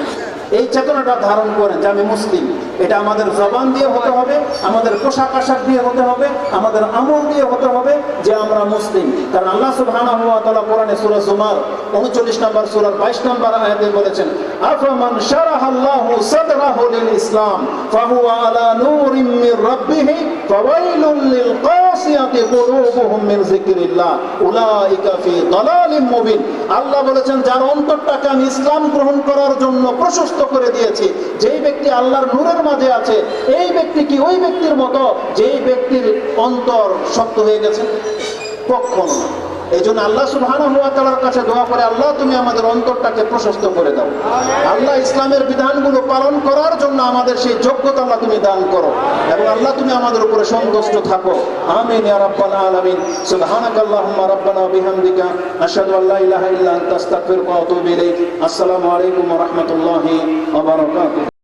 এই চেতনাটা ধারণ করেন যে আমি মুসলিম। এটা আমাদের জবান দিয়ে হতে হবে, আমাদের পোশাক আশাক দিয়ে হতে হবে, আমাদের আমল দিয়ে হতে হবে যে আমরা মুসলিম। কারণ আল্লাহ সুবহানাহু ওয়া তাআলা কোরআনে সূরা জুমার 39 নম্বর সূরার 22 নম্বর আয়াতে বলেছেন, আফামান শারাহাল্লাহু সাদরাহু লিল ইসলাম ফাহুয়া আলা নূরিম মির রাব্বিহি ফাওয়াইলুল লিল কাসিয়াতি কুলুবুহুম মিন যিকরিল্লাহ উলাইকা ফি দালালিম মুবিন। আল্লাহ বলেছেন যার অন্তরটাকে আমি ইসলাম গ্রহণ করার জন্য প্রশস্ত করে দিয়েছি, যেই ব্যক্তি আল্লাহর নূরের মাঝে আছে, এই ব্যক্তি কি ওই ব্যক্তির মতো যেই ব্যক্তির অন্তর শক্ত হয়ে গেছে? কখনো না। এই জন্য আল্লাহ সুবহানাহু ওয়া তাআলার কাছে দোয়া করে, আল্লাহ তুমি আমাদের অন্তরটাকে প্রশস্ত করে দাও। আল্লাহ ইসলামের বিধানগুলো পালন করার জন্য আমাদের সেই যোগ্যতা আল্লাহ তুমি দান করো, এবং আল্লাহ তুমি আমাদের উপরে সন্তুষ্ট থাকো। আমিন ইয়া রাব্বাল আলামিন। সুবহানাকাল্লাহুম্মা রাব্বানা ওয়া বিহামদিকা আশহাদু আল্লা ইলাহা ইল্লা আনতা আস্তাগফিরুকা ওয়া আতুবু ইলাইক। আসসালামু আলাইকুম ওয়া রাহমাতুল্লাহি ওয়া বারাকাতুহু।